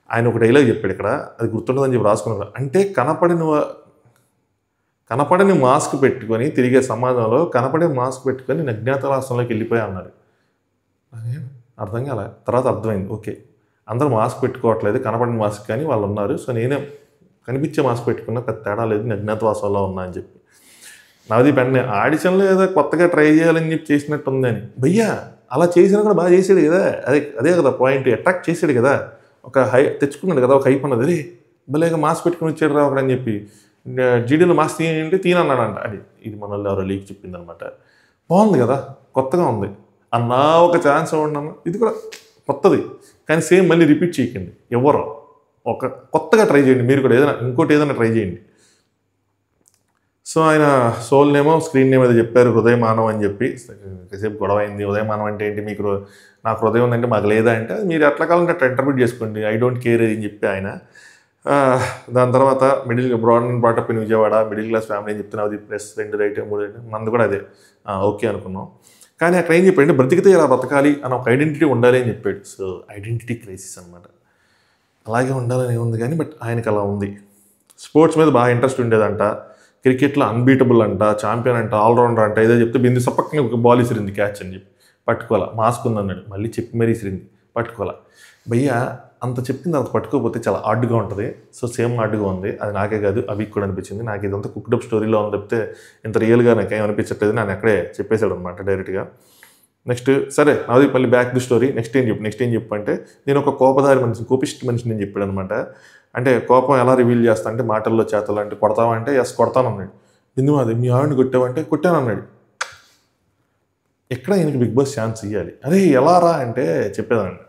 ఆయన ఒక డైలాగ్ చెప్పాడు ఇక్కడ, అది గుర్తుండదని చెప్పి రాసుకున్నారు. అంటే కనపడని మాస్క్ పెట్టుకొని తిరిగే సమాజంలో కనపడే మాస్క్ పెట్టుకొని అజ్ఞాతవాసంలోకి వెళ్ళిపోయి అన్నారు. అర్థం కాలే, తర్వాత అర్థమైంది, ఓకే అందరూ మాస్క్ పెట్టుకోవట్లేదు, కనపడని మాస్క్ కానీ వాళ్ళు ఉన్నారు. సో నేనే కనిపించే మాస్క్ పెట్టుకున్నా, పెద్ద తేడా లేదు, అజ్ఞాతవాసంలో ఉన్నా అని చెప్పి. నవదీప్ వెంటనే ఆడిషన్లో ఏదో కొత్తగా ట్రై చేయాలని చెప్పి చేసినట్టు ఉందని. భయ్యా అలా చేసినా కూడా బాగా చేసాడు కదా, అదే కదా పాయింట్, అట్రాక్ట్ చేసాడు కదా, ఒక తెచ్చుకున్నాడు కదా, ఒక హైప్ అన్నది. అరే భలేగా మాస్క్ పెట్టుకుని వచ్చాడు రా ఒకడని చెప్పి. జీడీలో మాస్క్ తీనన్నాడంట. అది ఇది మనల్ని ఎవరో లీక్ చెప్పిందనమాట. బాగుంది కదా, కొత్తగా ఉంది అన్నా, ఒక ఛాన్స్ ఇవ్వండి. ఇది కూడా కొత్తది కానీ సేమ్ మళ్ళీ రిపీట్ చేయకండి ఎవరో, ఒక కొత్తగా ట్రై చేయండి మీరు కూడా, ఇంకోటి ఏదైనా ట్రై చేయండి. సో ఆయన సోల్ నేమో స్క్రీన్ నేమ్ ఏదో చెప్పారు, హృదయమానం అని చెప్పి. కాసేపు గొడవ అయింది. హృదయమానం అంటే ఏంటి, మీకు నాకు హృదయం ఉందంటే మాకు లేదా అంటే, మీరు ఎట్లా కావాలంటే అట్లా ఇంటర్ప్రిట్ చేసుకోండి, ఐ డోంట్ కేర్ అని చెప్పి ఆయన. దాని తర్వాత brought and brought up in Vijayawada, middle class family అని చెప్తున్నా, అది ప్లస్ 2 రైట్ 3 రైట్, మంది కూడా అదే ఓకే అనుకున్నాం. కానీ అక్కడ ఏం చెప్పాడు, బ్రతికితే ఇలా బ్రతకాలి అని ఒక ఐడెంటిటీ ఉండాలి అని చెప్పాడు. సో ఐడెంటిటీ క్రైసిస్ అనమాట. అలాగే ఉండాలని ఏముంది కానీ బట్ ఆయనకి అలా ఉంది. స్పోర్ట్స్ మీద బాగా ఇంట్రెస్ట్ ఉండేదంట, క్రికెట్లో అన్బీటబుల్ అంట, ఛాంపియన్ అంట, ఆల్రౌండర్ అంట. ఏదో చెప్తే బిందు సపక్కనే ఒక బాల్ ఇసిరింది, క్యాచ్ అని చెప్పి పట్టుకోవాలా, మాస్క్ ఉందన్నాడు, మళ్ళీ చెప్పి మరీ ఇసిరింది, పట్టుకోవాలా. భయ్యా అంత చెప్పిన తర్వాత పట్టుకోకపోతే చాలా హార్డ్గా ఉంటుంది. సో సేమ్ హార్డ్గా ఉంది, అది నాకే కాదు అవికి కూడా అనిపించింది. నాకు ఇదంతా కుక్డప్ స్టోరీలో ఉంది తప్పితే ఇంత రియల్గా నాకేం అనిపించట్లేదు, నేను అక్కడే చెప్పేశాడు అనమాట డైరెక్ట్గా. నెక్స్ట్ సరే నవదీప్ మళ్ళీ బ్యాక్ ది స్టోరీ. నెక్స్ట్ ఏం చెప్పు అంటే, నేను ఒక కోపదారి కోపిస్ట్ మనిషిని నేను చెప్పాడు అనమాట. అంటే కోపం ఎలా రివీల్ చేస్తా అంటే మాటల్లో చేతలు, అంటే కొడతావా అంటే ఎస్ కొడతాను అన్నాడు. బిందు అది మీ ఆవిడని కొట్టావంటే కొట్టాను అన్నాడు. ఎక్కడ ఈయనకి బిగ్ బాస్ ఛాన్స్ ఇవ్వాలి. అరే ఎలా రా అంటే చెప్పేదాన్ని,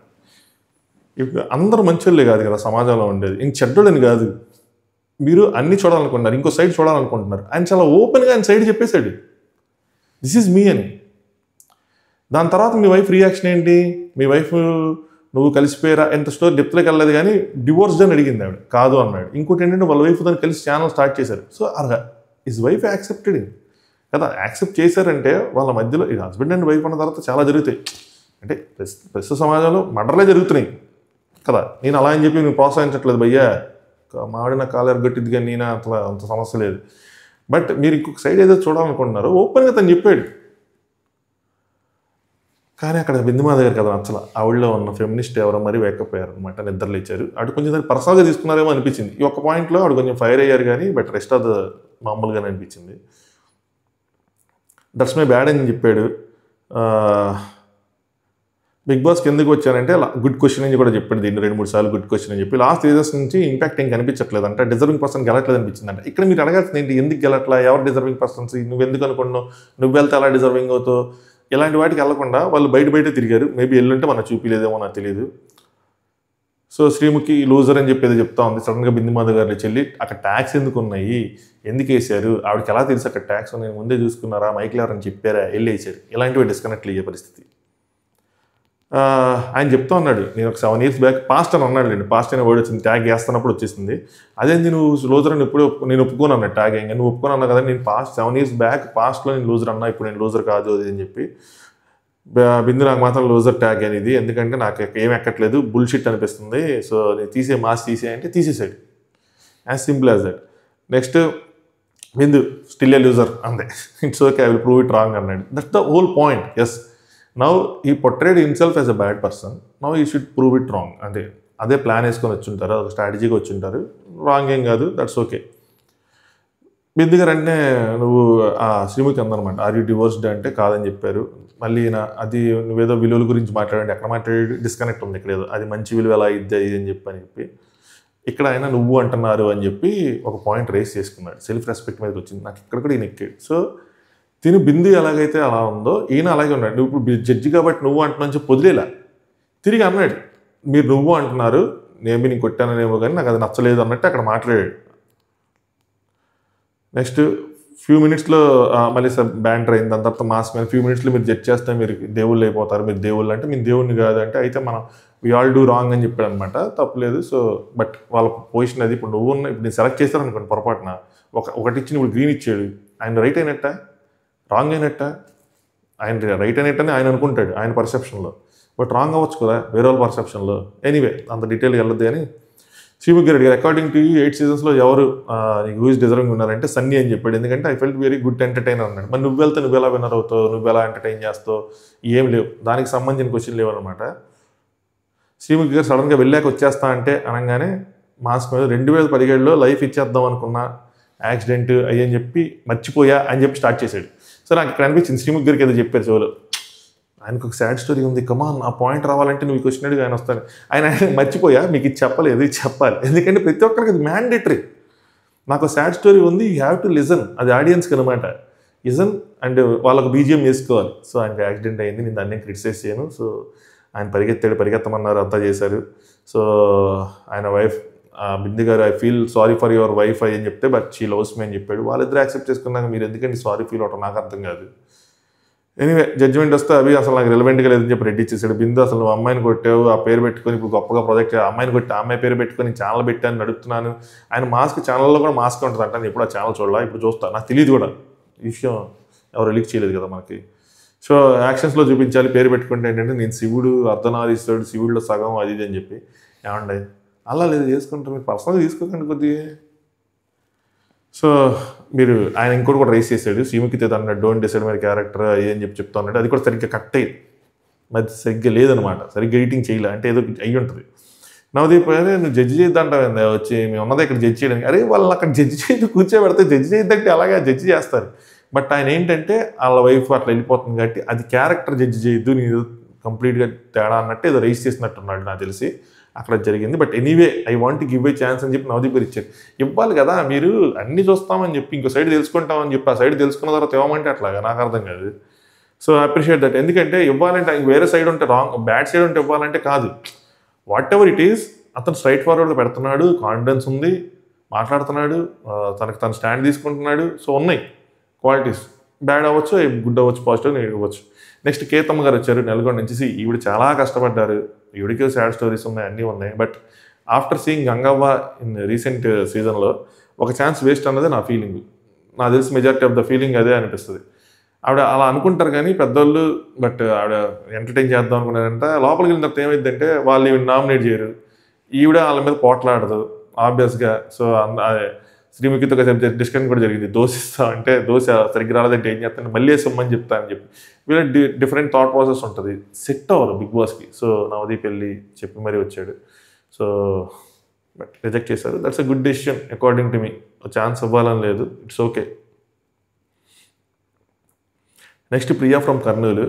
ఇప్పుడు అందరూ మంచోళ్ళే కాదు కదా సమాజంలో ఉండేది, ఇంక చెడ్డోడని కాదు, మీరు అన్నీ చూడాలనుకుంటున్నారు, ఇంకో సైడ్ చూడాలనుకుంటున్నారు. ఆయన చాలా ఓపెన్గా ఆయన సైడ్ చెప్పేశాడు, దిస్ ఈజ్ మీ అని. దాని తర్వాత మీ వైఫ్ రియాక్షన్ ఏంటి, మీ వైఫ్ నువ్వు కలిసిపోయారా, ఎంత స్టోరీ డెప్త్లోకి వెళ్ళలేదు కానీ డివోర్స్డ్ అని అడిగింది ఆవిడ, కాదు అన్నాడు. ఇంకోటి ఏంటంటే వాళ్ళ వైఫ్ దాన్ని కలిసి ఛానల్ స్టార్ట్ చేశారు. సో హిజ్ వైఫ్ యాక్సెప్టెడ్ కదా, యాక్సెప్ట్ చేశారంటే వాళ్ళ మధ్యలో ఇది హస్బెండ్ అండ్ వైఫ్ అన్న తర్వాత చాలా జరుగుతాయి. అంటే ప్రస్తుత సమాజంలో మర్డర్లే జరుగుతున్నాయి కదా. నేను అలా అని చెప్పి నేను ప్రోత్సహించట్లేదు భయ్యా, మాడిన కాలు ఎరగొట్టింది కానీ నేను అట్లా అంత సమస్య లేదు. బట్ మీరు ఇంకొక సైడ్ ఏదో చూడాలనుకుంటున్నారు, ఓపెన్గా తను చెప్పాడు. కానీ అక్కడ బిందుమా దగ్గర కదా నచ్చల, ఆవిడలో ఉన్న ఫెమినిస్ట్ ఎవరో మరీ వేకపోయారు అనమాట, నిద్రలు ఇచ్చారు. అటు కొంచెం దాన్ని పర్సనల్గా తీసుకున్నారేమో అనిపించింది. ఈ ఒక్క పాయింట్లో ఆవిడ కొంచెం ఫైర్ అయ్యారు కానీ బట్ రెస్ట్ ఆఫ్ ద మామూలుగానే అనిపించింది. దట్స్ మై బ్యాడ్ అని చెప్పాడు. బిగ్ బాస్కి ఎందుకు వచ్చానంటే గుడ్ క్వశ్చన్ అని కూడా చెప్పాడు, దీన్ని 2-3 సార్లు గుడ్ క్వశ్చన్ అని చెప్పి. లాస్ట్ సీజన్స్ నుంచి ఇంపాక్ట్ ఏం కనిపించట్లేదు అంటే, డిజర్వింగ్ పర్సన్ గెలట్లేదు అనిపించింది అంటే. ఇక్కడ మీరు అడగాల్సింది ఏంటి, ఎందుకు గెలట్లా, ఎవరు డిజర్వింగ్ పర్సన్స్, నువ్వు ఎందుకు అనుకున్నావు, నువ్వు వెళ్తే అలా డిజర్వింగ్ అవుతావు, ఇలాంటి వాటికి వెళ్లకుండా వాళ్ళు బయట తిరిగారు. మేబీ ఎల్లుంటే మనకు చూపించలేదేమో నాకు తెలియదు. సో శ్రీముఖి లూజర్ అని చెప్పేది చెప్తా ఉంది. సడన్గా బిందుమాధవ్ గారి చెల్లి అక్కడ ట్యాక్స్ ఎందుకు ఉన్నాయి, ఎందుకు వేసారు, ఆవిడకి ఎలా తెలుసు అక్కడ ట్యాక్స్ ఉన్నాయి, ముందే చూసుకున్నారా, మైక్లు ఎవరని చెప్పారా, వెళ్ళి వేసారు, ఇలాంటివి డిస్కనెక్ట్లు అయ్యే పరిస్థితి. ఆయన చెప్తా ఉన్నాడు, నేను ఒక 7 years బ్యాక్ పాస్ట్ అని అన్నాడు లేండి, పాస్ట్ అనే వర్డ్ వచ్చింది, ట్యాగ్ వేస్తున్నప్పుడు వచ్చేసింది. అదేంది నువ్వు లూజర్ అని ఎప్పుడు నేను ఒప్పుకోను అన్నా, ట్యాగ్ ఇంకా నువ్వు ఒప్పుకొని అన్నా కదా, నేను 7 years బ్యాక్ పాస్ట్లో నేను లూజర్ అన్నా, ఇప్పుడు నేను లూజర్ కాదు అది అని చెప్పి. బిందు నాకు మాత్రం లూజర్ ట్యాగ్ అనేది, ఎందుకంటే నాకు ఏం ఎక్కట్లేదు, బుల్షిట్ అనిపిస్తుంది, సో నేను మాస్ తీసేయంటే తీసేసాడు. As simple as that. Next Bindu still a loser అంతే, it's okay, I will prove it wrong అన్నాడు. That's the whole point. Yes, now he portrayed himself as a bad person, now he should prove it wrong. అంటే అదే ప్లాన్ వేసుకొని వచ్చుంటారు, ఒక స్ట్రాటజీగా వచ్చుంటారు, రాంగ్ ఏం కాదు, దట్స్ ఓకే. బిందు గారు అంటే నువ్వు శ్రీముఖి అందనమాట, ఆర్ యూ డివోర్స్డ్ అంటే కాదని చెప్పారు. మళ్ళీ అది నువ్వేదో విలువల గురించి మాట్లాడండి, ఎక్కడ మాట్లాడి డిస్కనెక్ట్ ఉంది ఇక్కడ, ఏదో అది మంచి విలువ ఎలా ఇద్దా ఇది అని చెప్పి ఇక్కడ ఆయన నువ్వు అంటున్నారు అని చెప్పి ఒక పాయింట్ రేస్ చేసుకున్నాడు. సెల్ఫ్ రెస్పెక్ట్ మీదకి వచ్చింది. నాకు ఇక్కడ కూడా ఈయన ఎక్కాడు. సో తిని బిందు ఎలాగైతే అలా ఉందో ఈయన అలాగే ఉన్నాడు. నువ్వు ఇప్పుడు జడ్జి కాబట్టి నువ్వు అంటున్నాను చెప్పి వదిలేలా, తిరిగి అన్నాడు మీరు నువ్వు అంటున్నారు, నేను నీకు కొట్టాననేమో కానీ నాకు అది నచ్చలేదు అన్నట్టు అక్కడ మాట్లాడాడు. నెక్స్ట్ ఫ్యూ మినిట్స్లో మళ్ళీ సార్ బ్యాంటర్ అయింది. దాని తర్వాత మాస్క్ మీద ఫ్యూ మినిట్స్లో మీరు జడ్జ్ చేస్తే మీరు దేవుళ్ళు అయిపోతారు, మీరు దేవుళ్ళు అంటే మీరు దేవుడిని కాదు అంటే, అయితే మనం వీ ఆల్ డూ రాంగ్ అని చెప్పాడు అనమాట. తప్పలేదు. సో బట్ వాళ్ళ పొజిషన్ అది. ఇప్పుడు నువ్వు ఇప్పుడు నేను సెలెక్ట్ చేస్తారనుకోండి పొరపాటున, ఒకటి ఇచ్చి ఇప్పుడు గ్రీన్ ఇచ్చాడు, ఆయన రైట్ అయినట్ట రాంగ్ అయినట్ట? ఆయన రైట్ అయినట్టని ఆయన అనుకుంటాడు ఆయన పర్సెప్షన్లో, బట్ రాంగ్ అవ్వచ్చు కదా వేరే వాళ్ళ పర్సెప్షన్లో. ఎనీవే అంత డీటెయిల్గా వెళ్ళొద్దు. కానీ శ్రీముఖి రెడ్డి గారు అకార్డింగ్ టు 8 seasonsలో ఎవరు హూ ఇస్ డిజర్వింగ్ ఉన్నారంటే సన్నీ అని చెప్పాడు. ఎందుకంటే I felt very good entertainer అన్నాడు. మరి నువ్వు వెళ్తే నువ్వు ఎలా విన్నర్ అవుతావు, నువ్వు ఎలా ఎంటర్టైన్ చేస్తావు, ఏం లేవు, దానికి సంబంధించిన క్వశ్చన్ లేవు అనమాట. శ్రీముఖి గారు సడన్గా వెళ్ళాక వచ్చేస్తా అంటే అనగానే మాస్క్ మీద 2017లో లైఫ్ ఇచ్చేద్దాం అనుకున్నా, యాక్సిడెంట్ అయ్యని చెప్పి మర్చిపోయా అని చెప్పి స్టార్ట్ చేశాడు. సో నాకు ఇక్కడ అనిపించింది శ్రీముఖి గారికి ఏదో చెప్పారు చెవులు, ఆయనకు ఒక సాడ్ స్టోరీ ఉంది, కమాన్ ఆ పాయింట్ రావాలంటే నువ్వు క్వశ్చన్ అడిగి ఆయన వస్తాను. ఆయన మర్చిపోయా, మీకు ఇది చెప్పలేదు, ఇది చెప్పాలి, ఎందుకంటే ప్రతి ఒక్కరికి అది మ్యాండేటరీ. నాకు సాడ్ స్టోరీ ఉంది, యూ హ్యావ్ టు లిజన్, అది ఆడియన్స్కి అనమాట. లిజన్ అండ్ వాళ్ళకు బీజిఎం వేసుకోవాలి. సో ఆయనకు యాక్సిడెంట్ అయింది, నేను దాన్ని క్రిటిసైజ్ చేయను. సో ఆయన పరిగెత్తమన్నారు, అంతా చేశారు. సో ఆయన వైఫ్ బిందు గారు I feel sorry for your wife అని చెప్తే, బట్ షీ లవ్స్ మీ అని చెప్పాడు. వాళ్ళిద్దరు యాక్సెప్ట్ చేసుకున్నాక మీరు ఎందుకంటే సారీ ఫీల్ అవటం నాకు అర్థం కాదు. ఎనీవే జడ్జిమెంట్ వస్తే అవి అసలు నాకు రిలవెంట్గా లేదని చెప్పి రెడ్డి ఇచ్చేసాడు. బిందు అసలు నువ్వు అమ్మాయిని కొట్టావు, ఆ పేరు పెట్టుకొని ఇప్పుడు గొప్పగా ప్రాజెక్ట్ అమ్మాయిని కొట్టి అమ్మాయి పేరు పెట్టుకొని ఛానల్ పెట్టాను నడుపుతున్నాను. ఆయన మాస్క్ ఛానల్లో కూడా మాస్క్ ఉంటుంది అంటే నేను ఇప్పుడు ఆ ఛానల్ చూడాలా, ఇప్పుడు చూస్తాను, నాకు తెలియదు కూడా ఈ విషయం, ఎవరు రిలీజ్ చేయలేదు కదా మనకి. సో యాక్షన్స్లో చూపించాలి, పేరు పెట్టుకుంటే ఏంటంటే నేను శివుడు అర్ధనారీశ్వరుడు, శివుడిలో సగం అది ఇది అని చెప్పి. ఏమండి అలా లేదు, చేసుకుంటారు, మీరు పర్సనల్గా తీసుకోకండి కొద్దిగా. సో మీరు ఆయన ఇంకోటి కూడా రైస్ చేశాడు, శ్రీముఖి అన్నాడు డోంట్ డిసైడ్ మై క్యారెక్టర్ అని చెప్తా ఉన్నాడు. అది కూడా సరిగ్గా కట్ అయ్యింది, మరి సరిగ్గా లేదనమాట, సరిగ్గా ఎడిటింగ్ చేయలే, అంటే ఏదో అయ్యి ఉంటుంది. నవదీప్ అదే నువ్వు జడ్జి చేద్దాంటావు వచ్చి, మేము ఉన్నదే ఇక్కడ జడ్జి చేయడానికి. అరే వాళ్ళు అక్కడ జడ్జి చేయడం కూర్చోబెడితే జడ్జి చేయద్దంటే అలాగే జడ్జి చేస్తారు. బట్ ఆయన ఏంటంటే వాళ్ళ వైఫ్ అట్లా వెళ్ళిపోతుంది కాబట్టి అది క్యారెక్టర్ జడ్జి చేయొద్దు, నీకు కంప్లీట్గా తేడా అన్నట్టు ఏదో రైస్ చేసినట్టున్నాడు నాకు తెలిసి, అక్కడ జరిగింది. But anyway I want give a chance అని చెప్పి నవదీప్ గారు ఇచ్చారు. ఇవ్వాలి కదా, మీరు అన్నీ చూస్తామని చెప్పి ఇంకో సైడ్ తెలుసుకుంటామని చెప్పి ఆ సైడ్ తెలుసుకున్న తర్వాత ఇవ్వమంటే అట్లాగా నాకు అర్థం కాదు. So appreciate that. ఎందుకంటే ఇవ్వాలంటే వేరే సైడ్ ఉంటే రాంగ్, బ్యాడ్ సైడ్ ఉంటే ఇవ్వాలంటే కాదు. వాట్ ఎవర్ ఇట్ ఈస్, అతను స్ట్రైట్ ఫార్వర్డ్గా పెడుతున్నాడు, కాన్ఫిడెన్స్ ఉంది, మాట్లాడుతున్నాడు, తనకు తను స్టాండ్ తీసుకుంటున్నాడు. సో ఉన్నాయి క్వాలిటీస్, బ్యాడ్ అవ్వచ్చు, గుడ్ అవ్వచ్చు, పాజిటివ్ నెగిటివ్ అవ్వచ్చు. నెక్స్ట్ కేతమ్మ గారు వచ్చారు నల్గొండ నుంచి. ఈవిడ చాలా కష్టపడ్డారు, ఈవిడికి సాడ్ స్టోరీస్ ఉన్నాయి, అన్నీ ఉన్నాయి. But after seeing Gangavva in recent సీజన్లో ఒక ఛాన్స్ వేస్ట్ అన్నది నా ఫీలింగ్. నాకు తెలిసి మెజారిటీ ఆఫ్ ద ఫీలింగ్ అదే అనిపిస్తుంది. ఆవిడ అలా అనుకుంటారు కానీ పెద్దోళ్ళు, బట్ ఆవిడ ఎంటర్టైన్ చేద్దాం అనుకున్నారంట. లోపలికి వెళ్ళిన తర్వాత ఏమైందంటే వాళ్ళు ఈవిడ నామినేట్ చేయరు, ఈవిడ వాళ్ళ మీద పోట్లాడదు ఆబ్వియస్గా. సో శ్రీముఖితో డిస్కషన్ కూడా జరిగింది, దోశ ఇస్తా అంటే దోశ సరిగ్గా రాలేదంటే ఏం చేస్తాను, మళ్ళీ వేసమ్మని చెప్తా అని చెప్పి. వీళ్ళ డిఫరెంట్ థాట్ ప్రాసెస్ ఉంటుంది, సెట్ అవ్వరు బిగ్ బాస్కి. సో నవదీప్ వెళ్ళి చెప్పి మరీ వచ్చాడు. సో బట్ రిజెక్ట్ చేశారు. That's a good decision according to me. Chance ఇవ్వాలని లేదు, it's okay. Next Priya from Kurnool.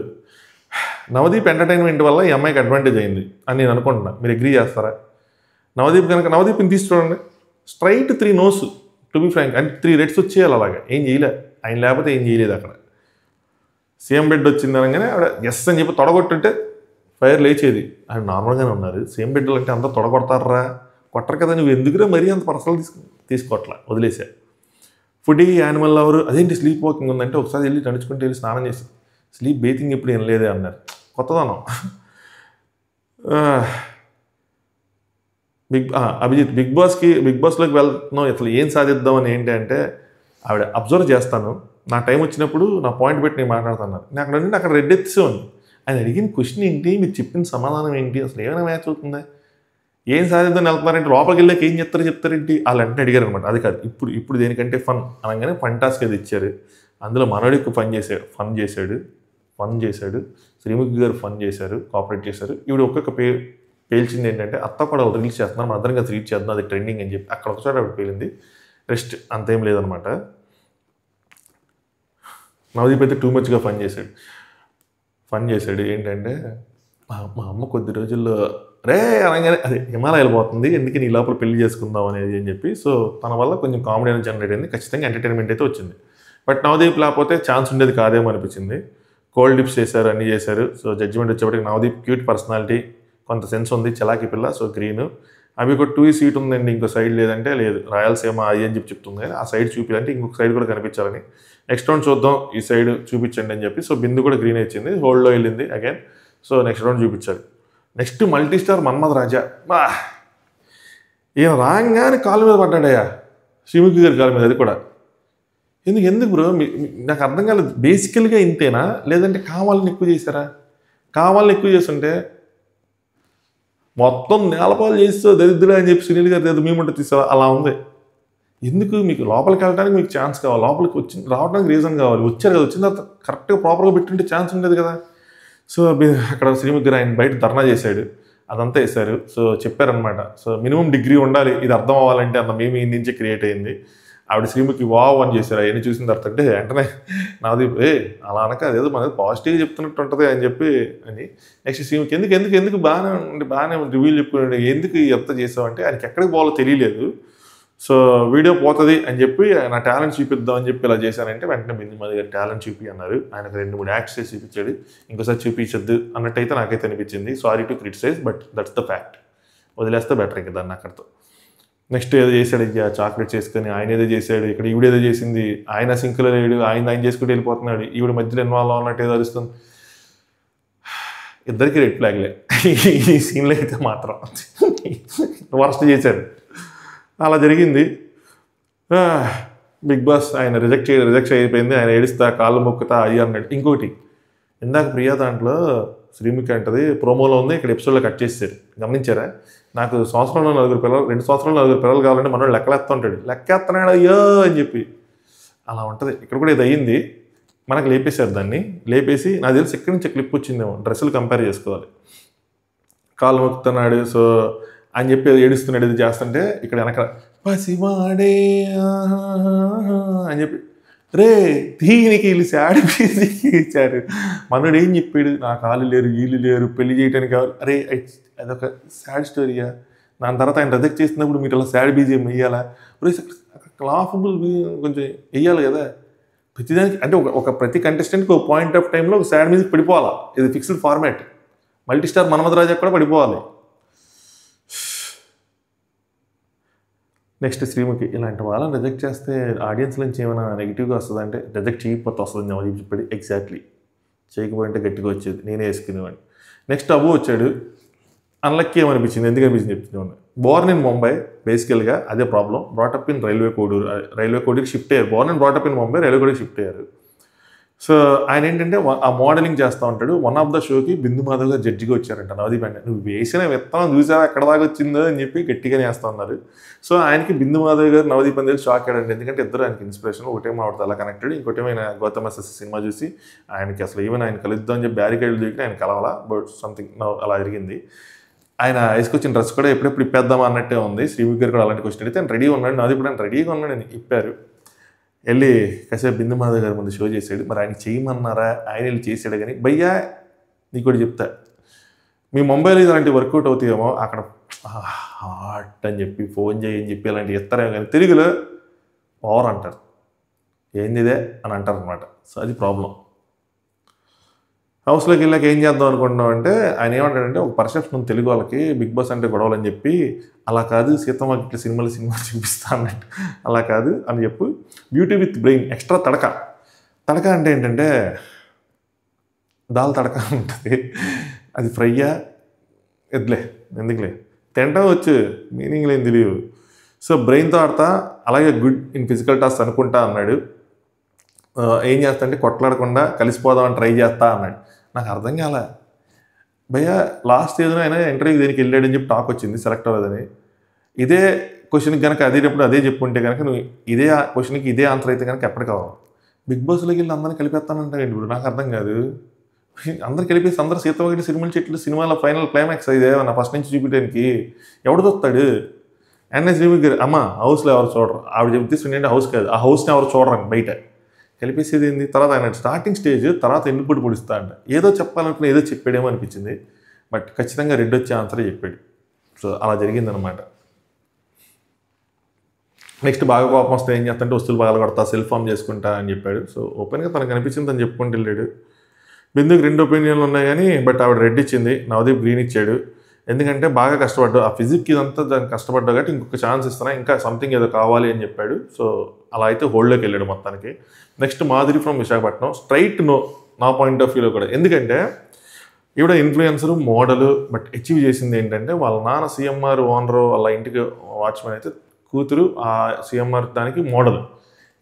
Navdeep entertainment వల్ల ఈ అమ్మాయికి అడ్వాంటేజ్ అయింది అని నేను అనుకుంటున్నా. మీరు అగ్రీ చేస్తారా? నవదీప్ని తీసి చూడండి, straight 3 nos to be frank, అంటే 3 రెడ్స్ వచ్చేయాలి. అలాగా ఏం చేయలే ఆయన, లేకపోతే ఏం చేయలేదు. అక్కడ సీఎం బెడ్ వచ్చింది అనగానే ఆవిడ ఎస్ అని చెప్పి తొడగొట్టుంటే ఫైర్ లేచేది. ఆయన నార్మల్గానే ఉన్నారు. సీఎం బెడ్లు అంటే అంతా తొడగొడతారా, కొట్టరు కదా, నువ్వు ఎందుకురా మరీ అంత పర్సనల్ తీసుకోవట్లా, వదిలేసా. ఫుడీ యానిమల్ లవర్, అదేంటి స్లీప్ వాకింగ్ ఉందంటే ఒకసారి వెళ్ళి నడుచుకుంటూ వెళ్ళి స్నానం చేసి, స్లీప్ బేతింగ్ ఎప్పుడు ఏం లేదే అన్నారు. కొత్తదనం. అభిజిత్ బిగ్ బాస్లోకి వెళ్తున్నాం, అసలు ఏం సాధిద్దామని ఏంటి అంటే ఆవిడ అబ్జర్వ్ చేస్తాను, నా టైం వచ్చినప్పుడు నా పాయింట్ పెట్టి నేను మాట్లాడుతున్నాను. నేను అక్కడ నుండి అక్కడ రెడ్ ఎత్తిసే ఉంది, ఆయన అడిగిన క్వశ్చన్ ఏంటి, మీరు చెప్పిన సమాధానం ఏంటి, అసలు ఏమైనా మ్యాచ్ అవుతుందా, ఏం సాధిద్దాం వెళ్తున్నారంటే లోపలికి వెళ్ళాక ఏం చెప్తారేంటి వాళ్ళు అంటే అడిగారు అనమాట. అది కాదు ఇప్పుడు దేనికంటే ఫన్ అనగానే ఫన్ టాస్క్ అది ఇచ్చారు. అందులో మనోడికి ఫన్ చేశాడు శ్రీముఖి గారు ఫన్ చేశారు, కోఆపరేట్ చేశారు. ఇవి ఒక్కొక్క పేల్చింది ఏంటంటే అత్త కూడా రిలీజ్ చేస్తున్నారు, మన అందరం కలిసి రీడ్ చేద్దాం, అది ట్రెండింగ్ అని చెప్పి అక్కడ ఒకసారి ఆవిడ పేలింది. రెస్ట్ అంతేం లేదనమాట. నవదీప్ అయితే టూ మచ్గా ఫన్ చేశాడు. ఏంటంటే మా అమ్మ కొద్ది రోజుల్లో రే అనగానే అదే హిమాలయ వెళ్ళిపోతుంది, ఎందుకు నీ లోపల పెళ్లి చేసుకుందాం అనేది అని చెప్పి. సో తన వల్ల కొంచెం కామెడీ అనేది జనరేట్ అయింది, ఖచ్చితంగా ఎంటర్టైన్మెంట్ అయితే వచ్చింది. బట్ నవదీప్ లేకపోతే ఛాన్స్ ఉండేది కాదేమో అనిపించింది. కోల్డ్ డిప్స్ చేశారు, అన్నీ చేశారు. సో జడ్జిమెంట్ వచ్చేప్పటికి నవదీప్ క్యూట్ పర్సనాలిటీ, కొంత సెన్స్ ఉంది, చలాకీ పిల్ల, సో గ్రీన్. అవి ఒక 2 సీట్ ఉందండి, ఇంకో సైడ్ లేదంటే లేదు, రాయలసీమ అది అని చెప్తుంది. ఆ సైడ్ చూపించాలంటే ఇంకొక సైడ్ కూడా కనిపించాలని. నెక్స్ట్ రౌండ్ చూద్దాం, ఈ సైడ్ చూపించండి అని చెప్పి. సో బిందు కూడా గ్రీన్ వచ్చింది, హోల్డ్లో వెళ్ళింది అగైన్. సో నెక్స్ట్ రౌండ్ చూపించాలి. నెక్స్ట్ మల్టీ స్టార్ మన్మథ్ రాజా. ఈయన రాగానే కాలు మీద పడ్డాడయ్యా, శ్రీముఖి గారి కాలు మీద. అది కూడా ఎందుకు బ్రో, నాకు అర్థం కాలేదు. బేసికల్గా ఇంతేనా, లేదంటే కావాలని ఎక్కువ చేశారా? కావాలని ఎక్కువ చేస్తుంటే మొత్తం నేలపాలు చేస్తా దరిద్రులు అని చెప్పి సునీల్ గారు ఏదో మేముంటే తీసావా, అలా ఉంది. ఎందుకు మీకు లోపలికి వెళ్ళడానికి మీకు ఛాన్స్ కావాలి, లోపలికి రావడానికి రీజన్ కావాలి. వచ్చారు కదా, వచ్చిన తర్వాత కరెక్ట్గా ప్రాపర్గా పెట్టుంటే ఛాన్స్ ఉండేది కదా. సో అక్కడ శ్రీముఖి గారు ఆయన బయట ధర్నా చేశాడు, అదంతా వేశారు. సో చెప్పారనమాట, సో మినిమం డిగ్రీ ఉండాలి ఇది అర్థం అవ్వాలంటే, అంత మేము నుంచి క్రియేట్ అయింది. ఆవిడ శ్రీముఖి వావ్ అని చేశారు. అవన్నీ చూసిన తర్వాత అంటే వెంటనే నవదీప్ అలా అనక అదేదో మనది పాజిటివ్గా చెప్తున్నట్టు ఉంటుంది అని చెప్పి అని. నెక్స్ట్ శ్రీముఖి ఎందుకు బాగానే రివ్యూలు చెప్పుకున్నాడు, ఎందుకు ఎంత చేసావంటే ఆయనకి ఎక్కడికి పోవాలో తెలియలేదు. సో వీడియో పోతుంది అని చెప్పి నా టాలెంట్ చూపిద్దాం అని చెప్పి ఇలా చేశానంటే వెంటనే బిందు మాది గారు టాలెంట్ చూపి అన్నారు. ఆయనకు 2-3 యాక్ట్స్ చేసి చూపించాడు, ఇంకోసారి చూపించద్దు అన్నట్టయితే నాకైతే అనిపించింది. Sorry to criticise, but that's the fact. వదిలేస్తే బెటర్ ఇంకా దాన్ని అక్కడితో. నెక్స్ట్ ఏదో చేశాడు, ఇంకా చాక్లెట్ చేసుకొని ఆయన ఏదో చేశాడు, ఇక్కడ ఈవిడేదో చేసింది, ఆయన సింక్లో లేడు, ఆయన చేసుకుంటూ వెళ్ళిపోతున్నాడు, ఈవిడ మధ్యలో ఇన్వాల్వ్ ఉన్నట్టు ఏదో అరుస్తుంది. ఇద్దరికి రెడ్ ఫ్లాగ్లే ఈ సీన్లో అయితే మాత్రం వర్స్ట్ చేశారు. అలా జరిగింది. బిగ్ బాస్ ఆయన రిజెక్ట్ అయిపోయింది. ఆయన ఏడుస్తా కాళ్ళు మొక్కుతా అయ్యి అన్నాడు. ఇంకోటి ఇందాక ప్రియా దాంట్లో శ్రీముఖి అంటది ప్రోమోలో ఉంది, ఇక్కడ ఎపిసోడ్లో కట్ చేశారు, గమనించారా? నాకు 2 సంవత్సరాల్లో 4 పిల్లలు కావాలంటే మనోడు లెక్కలేస్తూ ఉంటాడు, లెక్కేస్తున్నాడు అయ్యో అని చెప్పి. అలా ఉంటుంది. ఇక్కడ కూడా ఇది అయ్యింది, మనకు లేపేశారు. దాన్ని లేపేసి నాకు తెలిసి ఇక్కడి నుంచి క్లిప్ వచ్చిందేమో, డ్రెస్సులు కంపేర్ చేసుకోవాలి. కాళ్ళు మొక్కుతున్నాడు సో అని చెప్పి ఏడుస్తున్నాడు, ఇది చేస్తుంటే ఇక్కడ వెనక పసివాడే అని చెప్పి రే దీనికి వీళ్ళు శాడ్ ఇచ్చారు. మనోడు ఏం చెప్పాడు, నా కాళ్ళు లేరు వీళ్ళు లేరు పెళ్లి చేయడానికి కావాలి. అరే అదొక శాడ్ స్టోరీయా? దాని తర్వాత ఆయన రిజెక్ట్ చేసినప్పుడు మీరు అలా శాడ్ బీజిఎం వేయాలా? క్లాఫబుల్ కొంచెం వేయాలి కదా ప్రతిదానికి. అంటే ప్రతి కంటెస్టెంట్కి ఒక పాయింట్ ఆఫ్ టైంలో ఒక శాడ్ మ్యూజిక్ పడిపోవాలా, ఇది fixed format. Multi star Manmath Raja కూడా పడిపోవాలి. నెక్స్ట్ శ్రీముఖి ఇలాంటి వాళ్ళని రిజెక్ట్ చేస్తే ఆడియన్స్ నుంచి ఏమైనా నెగిటివ్గా వస్తుంది అంటే, రిజెక్ట్ చేయకపోతే వస్తుంది అని చెప్పి ఎగ్జాక్ట్లీ చేయకపోయింటే గట్టిగా వచ్చేది, నేనే వేసుకునేవాడిని. నెక్స్ట్ అబు వచ్చాడు, అన్లక్కీ ఏమనిపించింది, ఎందుకు అనిపించింది చెప్తున్నాను. బోర్న్ ఇన్ ముంబై బేసికల్గా అదే ప్రాబ్లం. బ్రాటప్ ఇన్ రైల్వే కోడూరుకి షిఫ్ట్ అయ్యారు. Born and brought up in Mumbai railway కోడూరుకి షిఫ్ట్ అయ్యారు. సో ఆయన ఏంటంటే ఆ మోడలింగ్ చేస్తూ ఉంటాడు. వన్ ఆఫ్ ద షోకి బిందు మాధవ్ గారు జడ్జిగా వచ్చారంట. నవదీప్ అంటే నువ్వు వేసిన విత్తనం చూసావా ఎక్కడ దాకా వచ్చిందో అని చెప్పి గట్టిగానే వేస్తూ ఉన్నారు. సో ఆయనకి బిందు మాధవ్ గారు నవదీప్ అని షాక్ అయ్యాడండి, ఎందుకంటే ఇద్దరు ఆయనకి ఇన్స్పిరేషన్. ఒకటేమో ఆవిడతో అలా కనెక్టెడ్, ఇంకోటేమో ఆయన గౌతమ్ ఎస్ఎస్ సినిమా చూసి ఆయనకి అసలు ఈవెన్ ఆయన కలుద్దాం అని చెప్పి బ్యారికేడ్లు దొరికి ఆయన కలవాలా, బట్ సంథింగ్ అలా జరిగింది. ఆయన వేసుకొచ్చిన డ్రెస్ కూడా ఎప్పుడెప్పుడు ఇప్పేద్దామా అన్నట్టే ఉంది. శ్రీముఖి గారు కూడా అలాంటి క్వశ్చన్ అయితే ఆయన రెడీగా ఉన్నాడు, నవదీప్ ఆయన రెడీగా ఉన్నాడు అని ఇప్పారు. వెళ్ళి కాసేపు బిందు మాధవ్ గారి ముందు షో చేశాడు. మరి ఆయన చేయమన్నారా, ఆయన వెళ్ళి చేశాడు. కానీ భయ్యా నీకు కూడా చెప్తా, మీ ముంబైలో ఇలాంటి వర్కౌట్ అవుతాయేమో, అక్కడ హాట్ అని చెప్పి ఫోన్ చేయని చెప్పి అలాంటివి ఇస్తారేమో, కానీ తెలుగులో ఓవర్ అంటారు, ఏంది ఇదే అని అంటారు అనమాట. సో అది ప్రాబ్లం. హౌస్లోకి వెళ్ళాక ఏం చేద్దాం అనుకుంటున్నాం అంటే, ఆయన ఏమంటాడంటే ఒక పర్సెప్షన్ ఉంది తెలుగు వాళ్ళకి బిగ్ బాస్ అంటే గొడవలు అని చెప్పి, అలా కాదు సీతమ్మ ఇట్లా సినిమా చూపిస్తా అన్నట్టు, అలా కాదు అని చెప్పు. బ్యూటీ విత్ బ్రెయిన్ ఎక్స్ట్రా తడక అంటే ఏంటంటే దాల్ తడక ఉంటుంది, అది ఫ్రైయా ఎందుకులే తింటా వచ్చు, మీనింగ్ లేని తెలియదు. సో బ్రెయిన్తో ఆడతా, అలాగే గుడ్ ఇన్ ఫిజికల్ టాస్క్ అనుకుంటా అన్నాడు. ఏం చేస్తా అంటే కొట్లాడకుండా కలిసిపోదామని ట్రై చేస్తా అన్నాడు. నాకు అర్థం కాలే, భయ్యా లాస్ట్ ఏదైనా ఆయన ఇంటర్వ్యూకి దేనికి వెళ్ళాడని చెప్పి టాక్ వచ్చింది, సెలెక్ట్ అవ్వలేదని. ఇదే క్వశ్చన్కి కనుక అదేటప్పుడు అదే చెప్పుంటే కనుక నువ్వు ఇదే క్వశ్చన్కి ఇదే ఆన్సర్ అయితే కనుక ఎప్పటికి అవ్వవు. బిగ్ బాస్లోకి వెళ్ళి అందరిని కలిపేస్తానంటాడు ఇప్పుడు, నాకు అర్థం కాదు. అందరు కలిపేసి అందరు సీతమ్మగడ్డి సినిమాలు చెట్లు సినిమాల ఫైనల్ క్లైమాక్స్ ఇదే నా ఫస్ట్ నుంచి చూపించడానికి ఎవడు చూస్తాడు? ఎన్ఎస్ గారు అమ్మ హౌస్లో ఎవరు చూడరు, ఆవిడ చెప్తే హౌస్ కాదు, ఆ హౌస్ని ఎవరు చూడరు బయట కలిపేసేది ఏంది. తర్వాత ఆయన స్టార్టింగ్ స్టేజ్, తర్వాత ఎన్నిపొడి పొడిస్తా అంట, ఏదో చెప్పాలనుకుని ఏదో చెప్పాడేమో అనిపించింది. బట్ ఖచ్చితంగా రెడ్ వచ్చే ఆన్సరే చెప్పాడు. సో అలా జరిగిందనమాట. నెక్స్ట్ బాగా కోపం వస్తే ఏం చేస్తా అంటే వస్తువులు బాగా కొడతా, సెల్ఫ్ ఫామ్ చేసుకుంటా అని చెప్పాడు. సో ఓపెన్గా తనకు అనిపించింది అని చెప్పుకుంటూ వెళ్ళాడు. బిందుకు 2 ఒపీనియన్లు ఉన్నాయి కానీ బట్ ఆవిడ రెడ్ ఇచ్చింది, నవదీప్ గ్రీన్ ఇచ్చాడు. ఎందుకంటే బాగా కష్టపడ్డావు, ఆ ఫిజిక్ ఇదంతా దానికి కష్టపడ్డావు కాబట్టి ఇంకొక ఛాన్స్ ఇస్తున్నా, ఇంకా సంథింగ్ ఏదో కావాలి అని చెప్పాడు. సో అలా అయితే హోల్డ్లోకి వెళ్ళాడు మొత్తానికి. Next Madhuri from Visakhapatnam, straight no నా పాయింట్ ఆఫ్ వ్యూలో కూడా. ఎందుకంటే ఈవిడ ఇన్ఫ్లుయెన్సరు, మోడలు, బట్ అచీవ్ చేసింది ఏంటంటే వాళ్ళ నాన్న సీఎంఆర్ ఓనరు, వాళ్ళ ఇంటికి వాచ్మెన్ అయితే కూతురు ఆ సీఎంఆర్ దానికి మోడల్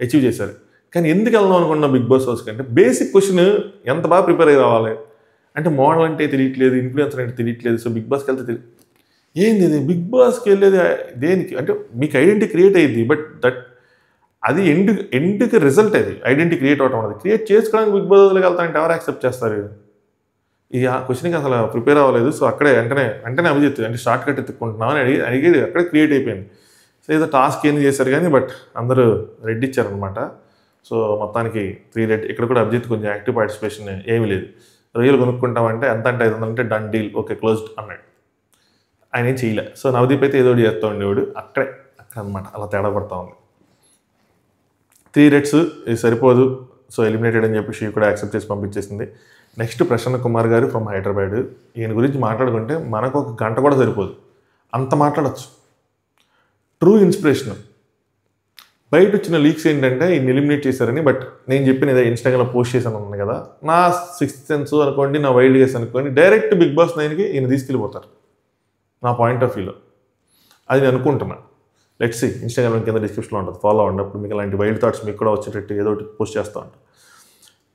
అచీవ్ చేశారు. కానీ ఎందుకు వెళ్దాం అనుకున్నా బిగ్ బాస్ హౌస్కి అంటే బేసిక్ క్వశ్చన్ ఎంత బాగా ప్రిపేర్ అయ్యి రావాలి అంటే మోడల్ అంటే తెలియట్లేదు, ఇన్ఫ్లుయెన్సర్ అంటే తెలియట్లేదు. సో బిగ్ బాస్కి వెళ్తే ఏంది ఇది బిగ్ బాస్కి వెళ్ళేది దేనికి అంటే మీకు ఐడెంటిటీ క్రియేట్ అయ్యింది, బట్ దట్ అది ఎండ్కి రిజల్ట్. అది ఐడెంటిటీ క్రియేట్ అవటం అనేది క్రియేట్ చేసుకోవడానికి బిగ్ బాస్లోకి వెళ్తానంటే ఎవరు యాక్సెప్ట్ చేస్తారు? ఇది ఆ క్వశ్చన్కి అసలు ప్రిపేర్ అవ్వలేదు. సో అక్కడే వెంటనే అభిజిత్ అంటే షార్ట్ కట్ ఎత్తుకుంటున్నాం అని అడిగేది అక్కడే క్రియేట్ అయిపోయింది. సో ఏదో టాస్క్ ఏంది చేశారు కానీ బట్ అందరూ రెడ్ ఇచ్చారనమాట. సో మొత్తానికి 3 రెడ్. ఇక్కడ కూడా అభిజిత్ కొంచెం యాక్టివ్ పార్టిసిపేషన్ ఏమీ లేదు. రొయ్యలు కొనుక్కుంటామంటే ఎంత అంటే 500 అంటే డన్ డీల్, ఓకే క్లోజ్డ్ అన్నాడు. ఆయన ఏం చేయలే. సో నవదీప్ అయితే ఏదో చేస్తూ ఉండేవాడు. అక్కడ అనమాట అలా తేడా పడతా ఉంది. 3 రెడ్స్ ఇది సరిపోదు, సో ఎలిమినేటెడ్ అని చెప్పి షీ కూడా యాక్సెప్ట్ చేసి పంపించేసింది. నెక్స్ట్ ప్రసన్న కుమార్ గారు ఫ్రమ్ హైదరాబాద్. ఈయన గురించి మాట్లాడుకుంటే మనకు ఒక గంట కూడా సరిపోదు, అంత మాట్లాడచ్చు. True inspiration. బయట వచ్చిన లీక్స్ ఏంటంటే ఈయన ఎలిమినేట్ చేశారని, బట్ నేను చెప్పిన ఏదో ఇన్స్టాగ్రామ్లో పోస్ట్ చేశాను అన్నాను కదా, నా 6th సెన్స్ అనుకోండి, నా వైల్డ్ గెస్ అనుకోండి, డైరెక్ట్ బిగ్ బాస్ 9కి ఈయన తీసుకెళ్ళిపోతారు నా పాయింట్ ఆఫ్ వ్యూలో. అది నేను అనుకుంటున్నా. Let's see. ఇన్స్టాగ్రామ్ కింద డిస్క్రిప్షన్లో ఉంటుంది, ఫాలో అవ్వండి. అప్పుడు మీకు ఇలాంటి వైల్డ్ థాట్స్ మీకు కూడా వచ్చేటట్టు ఏదో ఒకటి పోస్ట్ చేస్తూ ఉంటాను.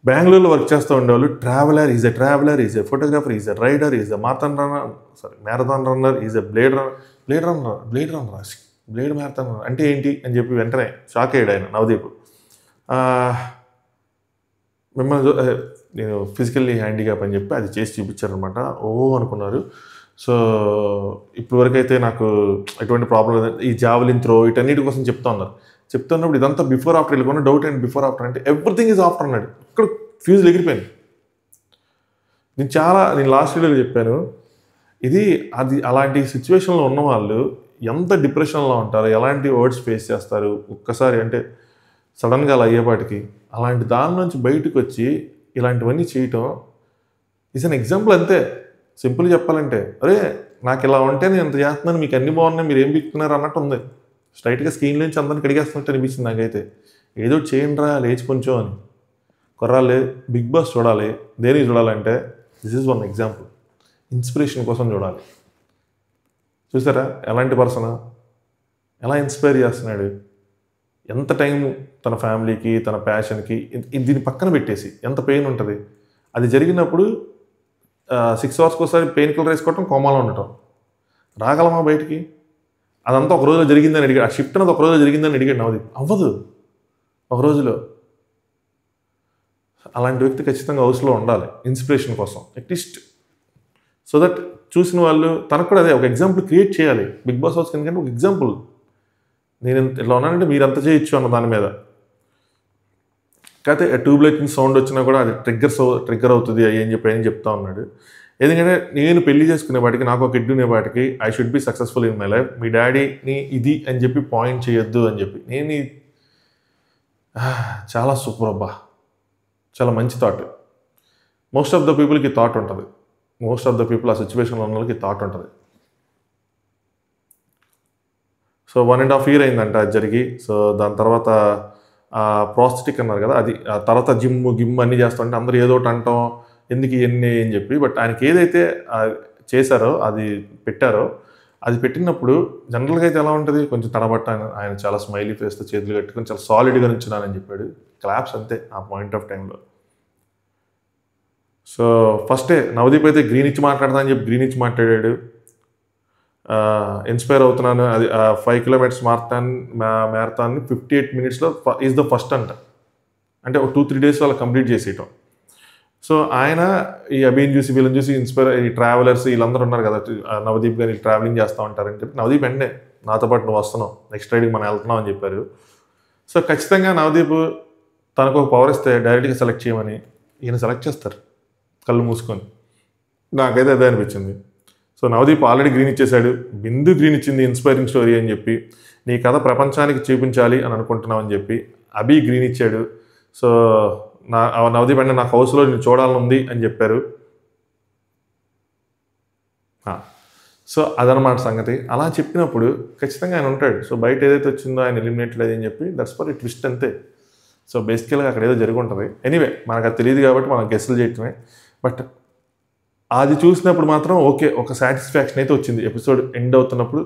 బెంగళూరులో వర్క్ చేస్తూ ఉండేవాళ్ళు traveller, is a photographer, is a rider, is a marathon runner, is a blade marathon అంటే ఏంటి అని చెప్పి వెంటనే షాక్ అయ్యాడు ఆయన నవదీప్. మిమ్మల్ని నేను ఫిజికల్లీ హ్యాండిక్యాప్ అని చెప్పి అది చేసి చూపించారనమాట. ఓ అనుకున్నారు. సో ఇప్పటివరకు అయితే నాకు ఎటువంటి ప్రాబ్లం లేదు. ఈ జావలిన్ త్రో వీటన్నిటి కోసం చెప్తున్నప్పుడు ఇదంతా బిఫోర్ ఆఫ్టర్ వెళ్ళుకున్న డౌట్ అండ్ బిఫోర్ ఆఫ్టర్ అంటే ఎవ్రీథింగ్ ఈజ్ ఆఫ్టర్ అన్నాడు. ఇక్కడ ఫ్యూజ్ ఎగిరిపోయింది. నేను లాస్ట్ వీడియోలో చెప్పాను, ఇది అది అలాంటి సిచ్యువేషన్లో ఉన్న వాళ్ళు ఎంత డిప్రెషన్లో ఉంటారు, ఎలాంటి వర్డ్స్ ఫేస్ చేస్తారు ఒక్కసారి అంటే సడన్గా అలా అయ్యేపాటికి. అలాంటి దాని నుంచి బయటకు వచ్చి ఇలాంటివన్నీ చేయటం ఈజ్ అన్ ఎగ్జాంపుల్ అంతే. సింపుల్ చెప్పాలంటే అరే నాకు ఇలా ఉంటే నేను ఎంత చేస్తున్నాను, మీకు అన్ని బాగున్నాయి, మీరు ఏం బిక్కుతున్నారు అన్నట్టు ఉంది. స్ట్రైట్గా స్క్రీన్ నుంచి అందరిని కడిగేస్తున్నట్టు అనిపించింది నాకైతే. ఏదో చేయండిరా లేచి కొంచెం అని. కుర్రాలే బిగ్ బాస్ చూడాలి. దేనికి చూడాలంటే this is one example. Inspiration కోసం చూడాలి. చూసారా ఎలాంటి పర్సన్, ఎలా ఇన్స్పైర్ చేస్తున్నాడు, ఎంత టైం తన ఫ్యామిలీకి తన ప్యాషన్కి దీన్ని పక్కన పెట్టేసి ఎంత పెయిన్ ఉంటుంది. అది జరిగినప్పుడు 6 hours ఒకసారి పెయిన్ కిల్లర్ వేసుకోవటం, కోమాలో ఉండటం. రాగలమా బయటికి? అదంతా ఒక రోజులో జరిగిందని అడిగాడు. ఆ షిఫ్ట్ అనేది ఒక రోజులో జరిగిందని అడిగాడు నవదీప్. అవ్వదు ఒక రోజులో. అలాంటి వ్యక్తి ఖచ్చితంగా హౌస్లో ఉండాలి ఇన్స్పిరేషన్ కోసం అట్లీస్ట్. సో దట్ చూసిన వాళ్ళు తనకు కూడా అదే ఒక ఎగ్జాంపుల్ క్రియేట్ చేయాలి బిగ్ బాస్ హౌస్. ఎందుకంటే ఒక ఎగ్జాంపుల్, నేను ఇట్లా ఉన్నానంటే మీరు అంత చేయొచ్చు అన్న దాని మీద. కాకపోతే ట్యూబ్లైట్ సౌండ్ వచ్చినా కూడా అది ట్రిగ్గర్ అవుతుంది అని చెప్తా ఉన్నాడు. ఎందుకంటే నేను పెళ్లి చేసుకునే వాటికి, నాకు ఒక కిడ్ ఉండేవాటికి I should be successful in my life. మీ డాడీని ఇది అని చెప్పి పాయింట్ చేయొద్దు అని చెప్పి నేను చాలా సూపర్ అబ్బా, చాలా మంచి థాట్. మోస్ట్ ఆఫ్ ద పీపుల్కి థాట్ ఉంటుంది. మోస్ట్ ఆఫ్ ద పీపుల్ ఆ సిచ్యువేషన్లో ఉన్న వాళ్ళకి థాట్ ఉంటుంది. సో 1.5 years అయిందంట అది జరిగి. సో దాని తర్వాత ప్రాస్థెటిక్ అన్నారు కదా, అది ఆ తర్వాత జిమ్ అన్నీ చేస్తుంటే అందరూ ఏదో ఒకటి అంటాం, ఎందుకు ఇవన్నీ అని చెప్పి. బట్ ఆయనకి ఏదైతే చేశారో అది పెట్టారో, అది పెట్టినప్పుడు జనరల్గా అయితే ఎలా ఉంటుంది, కొంచెం తడబట్ట. ఆయన చాలా స్మైలీ ఫేస్తో చేతులు కట్టుకొని చాలా సాలిడ్గా నుంచున్నానని చెప్పాడు. క్లాప్స్ అంతే ఆ పాయింట్ ఆఫ్ టైంలో. సో ఫస్టే నవదీప్ అయితే గ్రీన్ ఇచ్చి మాట్లాడతా అని చెప్పి గ్రీన్ ఇచ్చి మాట్లాడాడు. ఇన్స్పైర్ అవుతున్నాను, అది 5 కిలోమీటర్స్ మ్యారథాన్ని 58 మినిట్స్లో ఈజ్ ద ఫస్ట్ అంట. అంటే ఒక 2-3 డేస్ వాళ్ళు కంప్లీట్ చేసేయటం. సో ఆయన ఈ అభిని చూసి వీళ్ళని చూసి ఇన్స్పైర్, ఈ ట్రావెలర్స్ వీళ్ళందరూ ఉన్నారు కదా, నవదీప్ గారు ట్రావెలింగ్ చేస్తూ ఉంటారని చెప్పి నవదీప్ వెంటనే నాతో పాటు నువ్వు వస్తున్నావు, నెక్స్ట్ రైడ్కి మనం వెళ్తున్నాం అని చెప్పారు. సో ఖచ్చితంగా నవదీప్ తనకు ఒక పవర్ ఇస్తే డైరెక్ట్గా సెలెక్ట్ చేయమని ఈయన సెలెక్ట్ చేస్తారు కళ్ళు మూసుకొని. నాకైతే అదే అనిపించింది. సో నవదీప్ ఆల్రెడీ గ్రీన్ ఇచ్చేశాడు, బిందు గ్రీన్ ఇచ్చింది ఇన్స్పైరింగ్ స్టోరీ అని చెప్పి, నీ కథ ప్రపంచానికి చూపించాలి అని అనుకుంటున్నావు అని చెప్పి అభి గ్రీన్ ఇచ్చాడు. సో నవదీప్ అంటే నాకు హౌస్లో నేను చూడాలని ఉంది అని చెప్పారు. సో అదనమాట సంగతి. అలా చెప్పినప్పుడు ఖచ్చితంగా ఆయన ఉంటాడు. సో బయట ఏదైతే వచ్చిందో ఆయన ఎలిమినేటెడ్ అని చెప్పి దట్స్ ఫర్ ట్విస్ట్ అంతే. సో బేసికల్గా అక్కడ ఏదో జరిగి ఉంటుంది. ఎనీవే మనకు అది తెలియదు కాబట్టి మనం గెస్సులు చేయటమే. బట్ అది చూసినప్పుడు మాత్రం ఓకే, ఒక సాటిస్ఫాక్షన్ అయితే వచ్చింది. ఎపిసోడ్ ఎండ్ అవుతున్నప్పుడు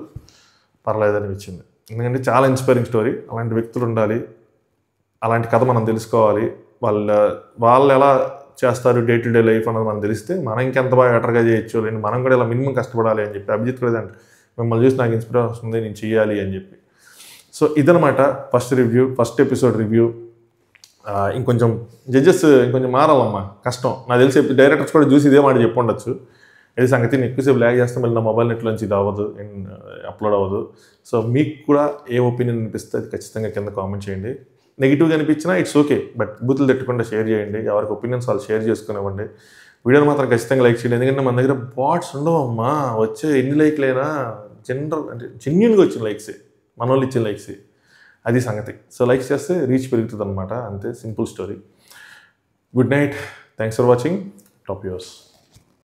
పర్లేదు అనిపించింది. ఎందుకంటే చాలా ఇన్స్పైరింగ్ స్టోరీ. అలాంటి వ్యక్తులు ఉండాలి, అలాంటి కథ మనం తెలుసుకోవాలి. వాళ్ళు ఎలా చేస్తారు డే టు డే లైఫ్ అన్నది మనం తెలిస్తే మనం ఇంకెంత బాగా బెటర్గా చేయొచ్చు, లేని మనం కూడా ఇలా మినిమం కష్టపడాలి అని చెప్పి అభిజిత్ కూడా అంటే మిమ్మల్ని చూసి నాకు ఇన్స్పిరేషన్ వస్తుంది, నేను చేయాలి అని చెప్పి. సో ఇదనమాట first review, first episode review. ఇంకొంచెం జడ్జెస్ ఇంకొంచెం మారాలమ్మా, కష్టం. నాకు తెలిసి డైరెక్టర్స్ కూడా చూసి ఇదే మాట చెప్పి ఉండొచ్చు. ఇది సంగతి నేను ఎక్కువసేపు ల్యాగ్ చేస్తాం, మళ్ళీ నా మొబైల్ నెట్లోంచి ఇది అవ్వదు, అప్లోడ్ అవ్వదు. సో మీకు కూడా ఏ ఒపీనియన్ అనిపిస్తే అది ఖచ్చితంగా కింద కామెంట్ చేయండి. నెగిటివ్గా అనిపించినా ఇట్స్ ఓకే, బట్ బూతులు తట్టుకుండా షేర్ చేయండి. ఎవరికి ఒపీనియన్స్ వాళ్ళు షేర్ చేసుకునివ్వండి. వీడియోని మాత్రం ఖచ్చితంగా లైక్ చేయండి. ఎందుకంటే మన దగ్గర బాట్స్ ఉండవమ్మా, వచ్చే ఎన్ని లైక్లైనా జనరల్ అంటే జెన్యున్గా వచ్చిన లైక్సే, మన వాళ్ళు ఇచ్చిన లైక్సే, అది సంగతి. సో లైక్స్ చేస్తే రీచ్ పెరుగుతుంది అనమాట, అంతే simple story. Good night, thanks for watching, top yours.